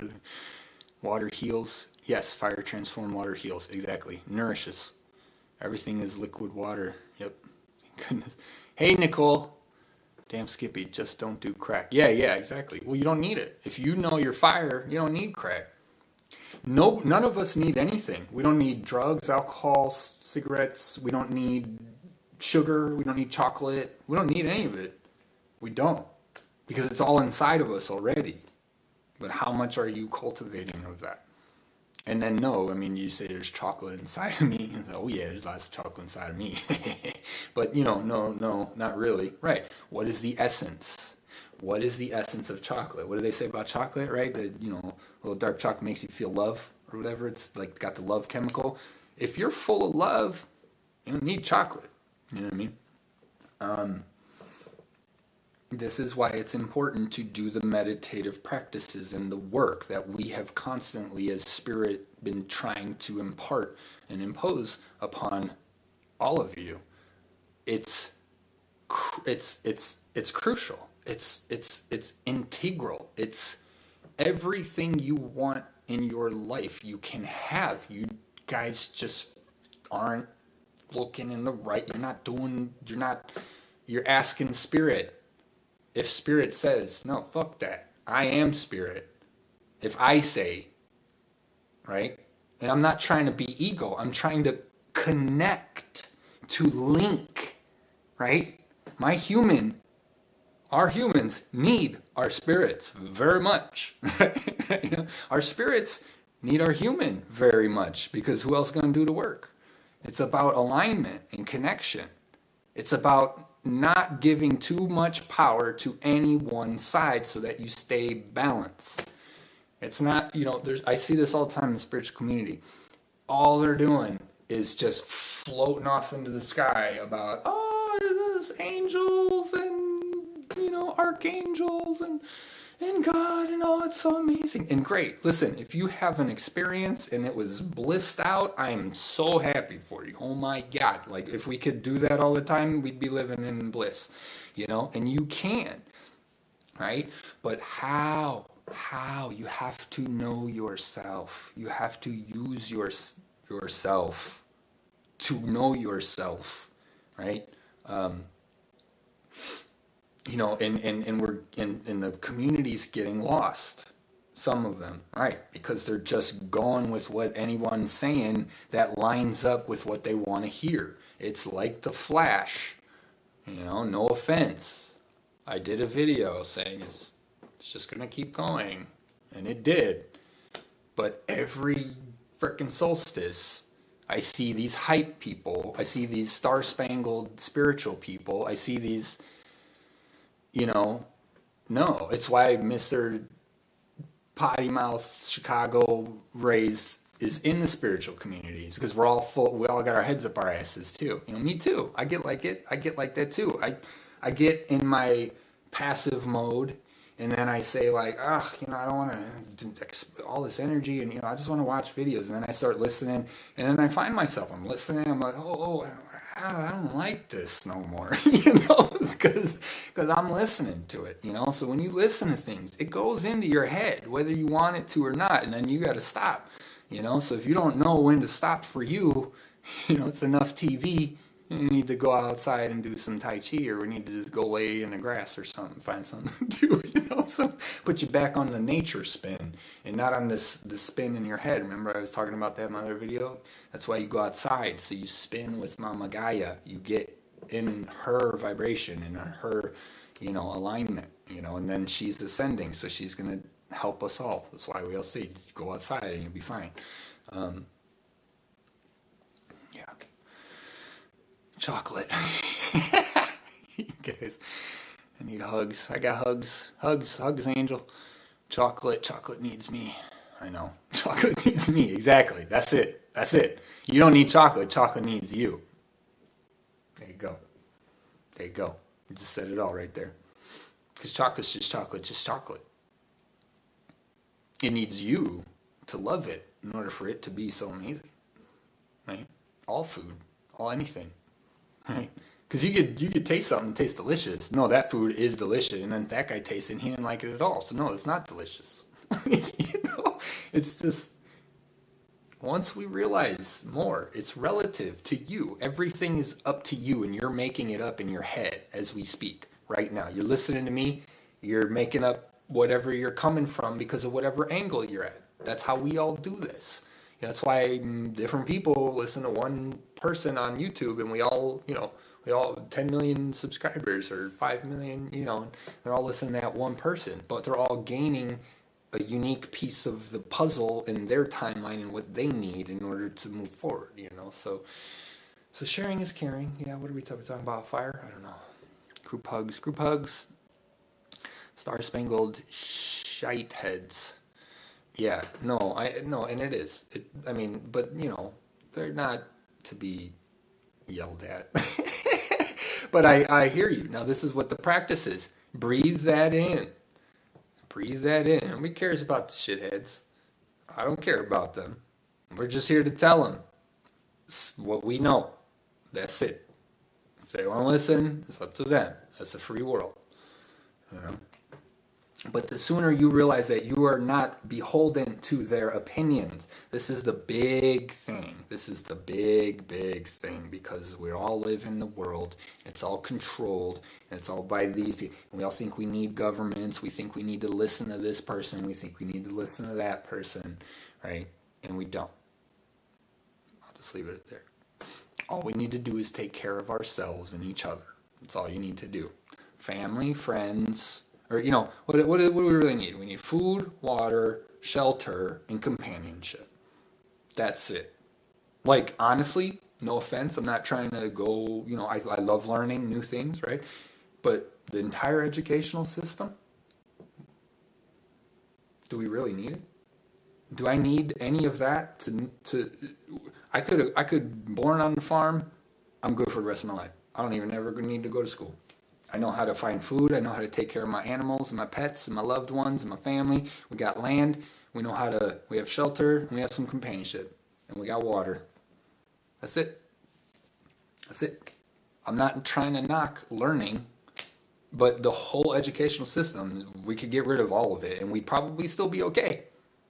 A: Water heals. Yes, fire transform, water heals. Exactly. Nourishes. Everything is liquid water. Yep. Thank goodness. Hey, Nicole. Damn, Skippy, just don't do crack. Yeah, exactly. Well, you don't need it. If you know you're fire, you don't need crack. No, none of us need anything. We don't need drugs, alcohol, cigarettes. We don't need sugar. We don't need chocolate. We don't need any of it. We don't. Because it's all inside of us already. But how much are you cultivating of that? And then no, I mean, you say there's chocolate inside of me. And oh yeah, there's lots of chocolate inside of me. But no, not really. Right. What is the essence? What is the essence of chocolate? What do they say about chocolate, right? That, little dark chocolate makes you feel love or whatever. It's like got the love chemical. If you're full of love, you don't need chocolate. You know what I mean? This is why it's important to do the meditative practices and the work that we have constantly, as spirit, been trying to impart and impose upon all of you. It's crucial. It's integral. It's everything you want in your life you can have. You guys just aren't looking in the right. You're asking spirit. If spirit says, no, fuck that. I am spirit. If I say, right? And I'm not trying to be ego. I'm trying to connect, to link, right? Our humans need our spirits very much. Our spirits need our human very much, because who else is going to do the work? It's about alignment and connection. It's about not giving too much power to any one side so that you stay balanced. It's not, I see this all the time in the spiritual community. All they're doing is just floating off into the sky about, there's angels and, archangels and God, and it's so amazing and great. Listen, if you have an experience and it was blissed out, I am so happy for you. Oh my God. Like, if we could do that all the time, we'd be living in bliss, and you can, right? But how? You have to know yourself. You have to use yourself to know yourself, right? And we're in the community's getting lost. Some of them, right? Because they're just going with what anyone's saying that lines up with what they want to hear. It's like the Flash. No offense. I did a video saying it's just going to keep going. And it did. But every frickin' solstice, I see these hype people. I see these star-spangled spiritual people. I see these... no, it's why Mr. Potty Mouth Chicago raised is in the spiritual communities, because we all got our heads up our asses too. Me too. I get like that too. I get in my passive mode, and then I say like, I don't want to do all this energy, and I just want to watch videos, and then I start listening, and then I find myself, I'm listening, I'm like, I don't like this no more, because I'm listening to it, So when you listen to things, it goes into your head, whether you want it to or not, and then you got to stop, So if you don't know when to stop for you, it's enough TV. You need to go outside and do some Tai Chi, or we need to just go lay in the grass or something, find something to do, So put you back on the nature spin and not on the spin in your head. Remember I was talking about that in my other video? That's why you go outside. So you spin with Mama Gaia. You get in her vibration, in her, alignment, and then she's ascending. So she's going to help us all. That's why we all say, go outside and you'll be fine. Chocolate. You guys, I need hugs. I got hugs. Hugs, Angel. Chocolate needs me. I know. Chocolate needs me. Exactly. That's it. You don't need chocolate. Chocolate needs you. There you go. You just said it all right there. Because chocolate's just chocolate. It needs you to love it in order for it to be so amazing. Right? All food. All anything. Right? Because you could taste something that tastes delicious. No, that food is delicious. And then that guy tasted it and he didn't like it at all. So no, it's not delicious. It's just, Once we realize more, it's relative to you. Everything is up to you, and you're making it up in your head as we speak right now. You're listening to me, you're making up whatever you're coming from because of whatever angle you're at. That's how we all do this. That's why different people listen to one person on YouTube, and we all 10 million subscribers or 5 million, they're all listening to that one person, but they're all gaining a unique piece of the puzzle in their timeline and what they need in order to move forward, So sharing is caring. Yeah, what are we talking about? Fire? I don't know. Group hugs. Star Spangled Shite Heads. Yeah, no, and it is. But they're not to be yelled at. But I hear you. Now this is what the practice is. Breathe that in. Nobody cares about the shitheads. I don't care about them. We're just here to tell them what we know. That's it. If they want to listen, it's up to them. That's a free world. But the sooner you realize that you are not beholden to their opinions, this is the big thing. This is the big, big thing, because we all live in the world. It's all controlled, and it's all by these people. And we all think we need governments. We think we need to listen to this person. We think we need to listen to that person, right? And we don't. I'll just leave it at there. All we need to do is take care of ourselves and each other. That's all you need to do. Family, friends. Or, what do we really need? We need food, water, shelter, and companionship. That's it. Like, honestly, no offense, I'm not trying to go, I love learning new things, right? But the entire educational system, do we really need it? Do I need any of that to I could born on the farm, I'm good for the rest of my life. I don't even ever need to go to school. I know how to find food. I know how to take care of my animals and my pets and my loved ones and my family. We got land. We have shelter, and we have some companionship, and we got water. That's it. I'm not trying to knock learning, but the whole educational system, we could get rid of all of it, and we'd probably still be okay.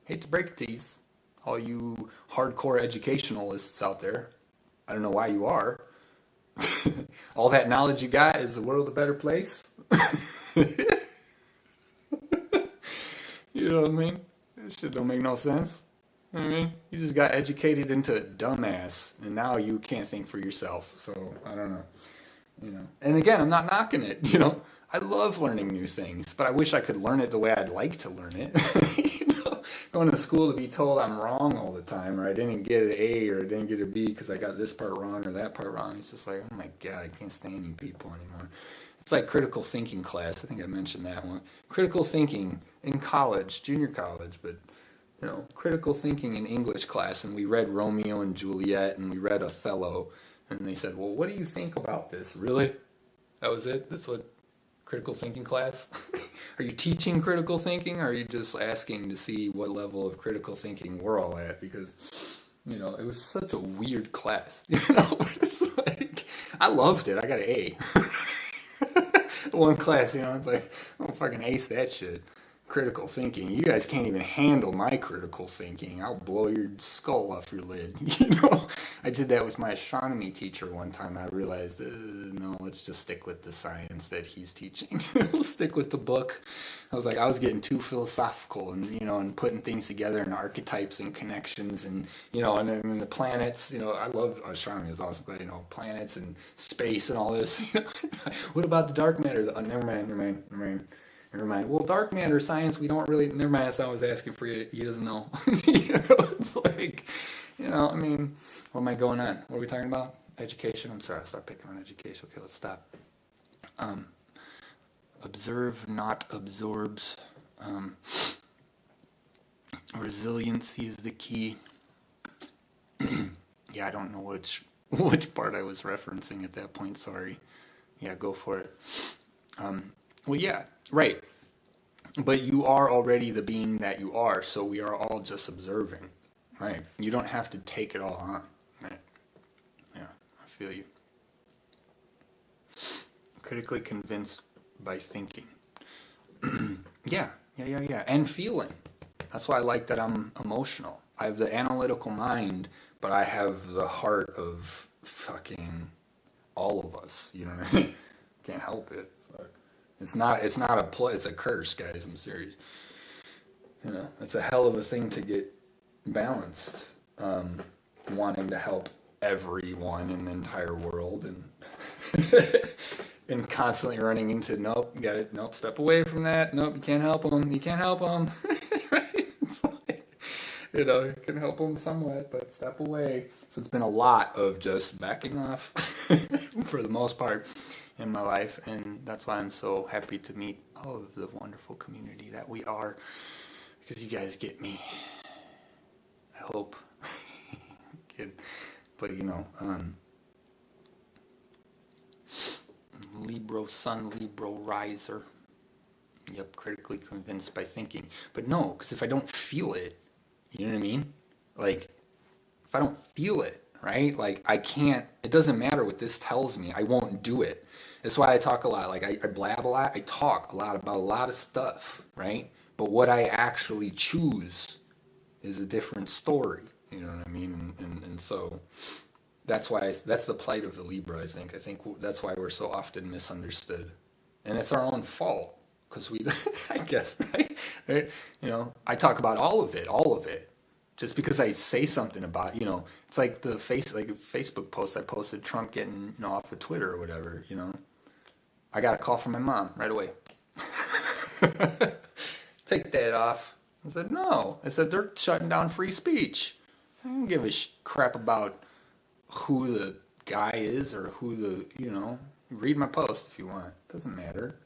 A: Hate to break it to you, all you hardcore educationalists out there. I don't know why you are. All that knowledge you got, is the world a better place? You know what I mean? This shit don't make no sense. You know what I mean? You just got educated into a dumbass, and now you can't think for yourself. So, I don't know. And again, I'm not knocking it, I love learning new things, but I wish I could learn it the way I'd like to learn it. Going to school to be told I'm wrong all the time, or I didn't get an A, or I didn't get a B because I got this part wrong or that part wrong. It's just like, oh my God, I can't stand you people anymore. It's like critical thinking class. I think I mentioned that one. Critical thinking in college, junior college, but critical thinking in English class, and we read Romeo and Juliet, and we read Othello, and they said, well, what do you think about this? Really? That was it? That's what critical thinking class? Are you teaching critical thinking, or are you just asking to see what level of critical thinking we're all at? Because, it was such a weird class. It's like, I loved it. I got an A. One class, it's like, I'll fucking ace that shit. Critical thinking. You guys can't even handle my critical thinking. I'll blow your skull off your lid. I did that with my astronomy teacher one time. I realized, no, let's just stick with the science that he's teaching. We'll stick with the book. I was getting too philosophical and putting things together and archetypes and connections and and the planets. I love astronomy. It's awesome, but planets and space and all this. What about the dark matter? Never mind. Well, dark matter science, we don't really. Never mind. That's what I was asking for you. He doesn't know. It's like, what am I going on? What are we talking about? Education. I'm sorry. I start picking on education. Okay, let's stop. Observe, not absorbs. Resiliency is the key. Yeah, I don't know which part I was referencing at that point. Sorry. Yeah, go for it. Well, yeah, right. But you are already the being that you are, so we are all just observing, right? You don't have to take it all on, right? Yeah, I feel you. Critically convinced by thinking. Yeah, and feeling. That's why I like that I'm emotional. I have the analytical mind, but I have the heart of fucking all of us. You know what I mean? Can't help it. Fuck. It's not a it's a curse, guys. I'm serious. You know, it's a hell of a thing to get balanced. Wanting to help everyone in the entire world and and constantly running into nope, you got it, nope, step away from that, nope, you can't help them, right? It's like, you know, you can help them somewhat, but step away. So it's been a lot of just backing off for the most part in my life, and that's why I'm so happy to meet all of the wonderful community that we are, because you guys get me. I hope. Kid. But you know, Libra sun, Libra riser. Yep, critically convinced by thinking. But no, because if I don't feel it, you know what I mean? Like, if I don't feel it, right? Like, I can't, it doesn't matter what this tells me. I won't do it. That's why I talk a lot. Like, I blab a lot. I talk a lot about a lot of stuff, right? But what I actually choose is a different story. You know what I mean? And so that's why that's the plight of the Libra, I think. I think that's why we're so often misunderstood. And it's our own fault, because we, I guess, right? You know, I talk about all of it. Just because I say something about, you know, it's like a Facebook post I posted, Trump getting, you know, off of Twitter or whatever, you know. I got a call from my mom right away. Take that off. I said, no. I said, they're shutting down free speech. I don't give a crap about who the guy is or who the, you know, read my post if you want. Doesn't matter.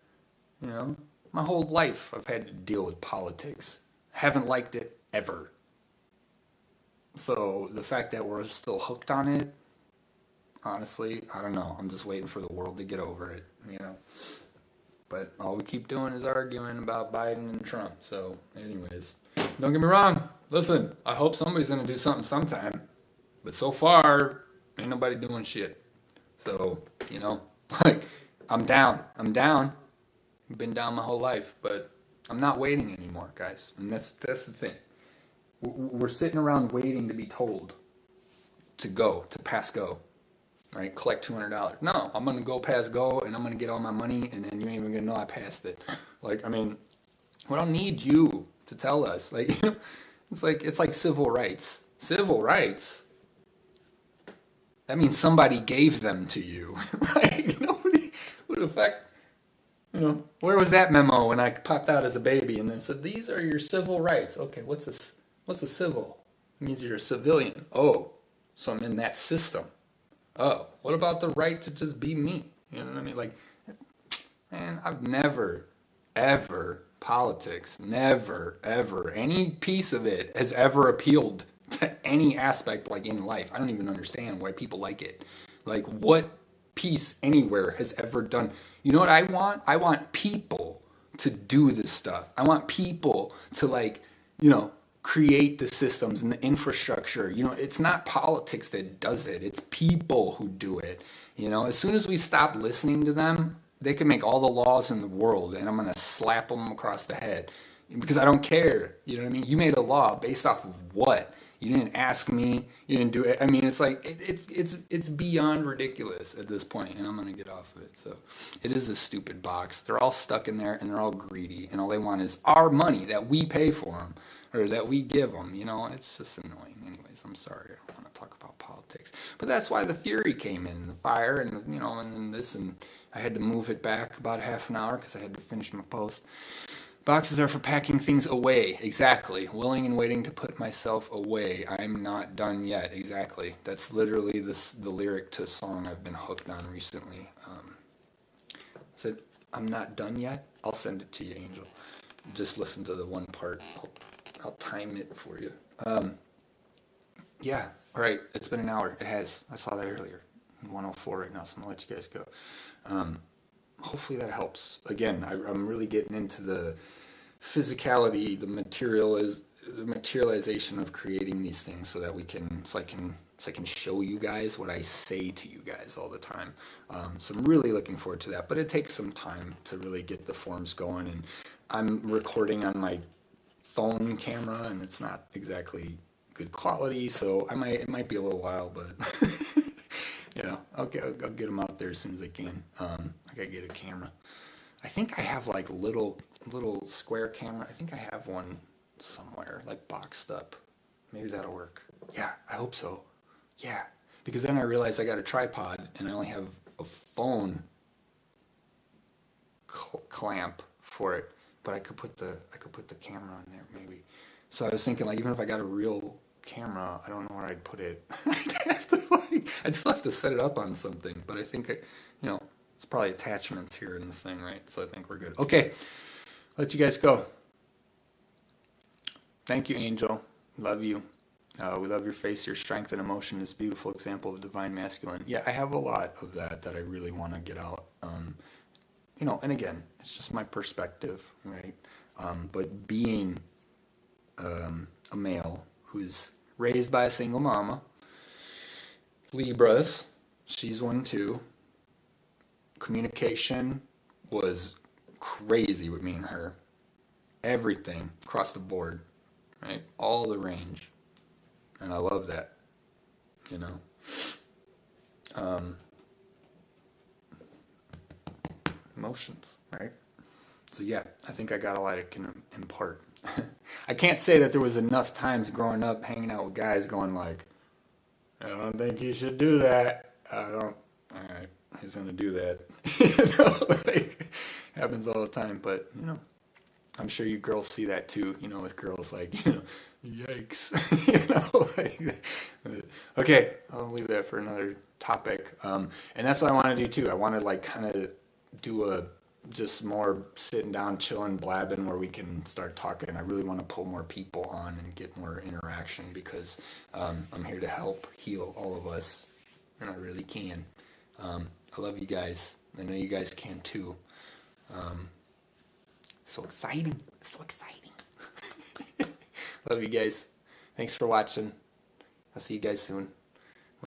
A: You know, my whole life I've had to deal with politics. Haven't liked it ever. So the fact that we're still hooked on it, honestly, I don't know. I'm just waiting for the world to get over it, you know. But all we keep doing is arguing about Biden and Trump. So anyways, don't get me wrong. Listen, I hope somebody's going to do something sometime. But so far, ain't nobody doing shit. So, you know, like, I'm down. I've been down my whole life. But I'm not waiting anymore, guys. And that's the thing. We're sitting around waiting to be told to pass go. Right? Collect $200. No, I'm going to go past go, and I'm going to get all my money, and then you ain't even going to know I passed it. Like, I mean, we don't need you to tell us. Like, you know, it's like civil rights. Civil rights? That means somebody gave them to you, right? You know, who the fuck, you know, where was that memo when I popped out as a baby and then said, these are your civil rights? Okay, what's this? What's a civil? It means you're a civilian. Oh, so I'm in that system. Oh, what about the right to just be me? You know what I mean? Like, man, I've never, ever, politics, never, ever, any piece of it has ever appealed to any aspect, like, in life. I don't even understand why people like it. Like, what piece anywhere has ever done? You know what I want? I want people to do this stuff. I want people to, like, you know, create the systems and the infrastructure. You know, it's not politics that does it. It's people who do it. You know, as soon as we stop listening to them, they can make all the laws in the world, and I'm going to slap them across the head because I don't care. You know what I mean? You made a law based off of what? You didn't ask me. You didn't do it. I mean, it's like it's beyond ridiculous at this point, and I'm gonna get off of it. So it is a stupid box. They're all stuck in there, and they're all greedy, and all they want is our money that we pay for them or that we give them. You know, it's just annoying. Anyways, I'm sorry. I don't want to talk about politics, but that's why the fury came in, the fire, and you know, and this, and I had to move it back about half an hour because I had to finish my post. Boxes are for packing things away. Exactly. Willing and waiting to put myself away. I'm not done yet. Exactly. That's literally the lyric to a song I've been hooked on recently. I said, I'm not done yet. I'll send it to you, Angel. Just listen to the one part. I'll time it for you. Yeah. All right. It's been an hour. It has. I saw that earlier. 104 right now, so I'm going to let you guys go. Hopefully that helps. Again, I'm really getting into the physicality, the materialization of creating these things so that we can, so I can show you guys what I say to you guys all the time. So I'm really looking forward to that, but it takes some time to really get the forms going, and I'm recording on my phone camera, and it's not exactly good quality, so it might be a little while, but I'll get them out there as soon as I can. I gotta get a camera. I think I have like little square camera. I think I have one somewhere, like boxed up. Maybe that'll work. Yeah, I hope so. Yeah, because then I realized I got a tripod and I only have a phone clamp for it, but I could put the camera on there maybe. So I was thinking, like, even if I got a real camera, I don't know where I'd put it. I'd still have to set it up on something, but I think it's probably attachments here in this thing, right? So I think we're good. Okay, let you guys go. Thank you, Angel. Love you. We love your face, your strength and emotion is a beautiful example of divine masculine. Yeah, I have a lot of that I really want to get out. And again, it's just my perspective, right? But being a male who's raised by a single mama, Libras, she's one too. Communication was crazy with me and her. Everything across the board, right? All the range. And I love that, emotions, right? So yeah, I think I got a lot I can impart. I can't say that there was enough times growing up hanging out with guys going like, I don't think you should do that. All right, he's gonna do that. Happens all the time, but I'm sure you girls see that too, with girls like, yikes. Okay, I'll leave that for another topic. And that's what I want to do too. I want to like kind of do just more sitting down, chilling, blabbing where we can start talking. I really want to pull more people on and get more interaction because I'm here to help heal all of us, and I really can. I love you guys. I know you guys can too. So exciting. So exciting. Love you guys. Thanks for watching. I'll see you guys soon.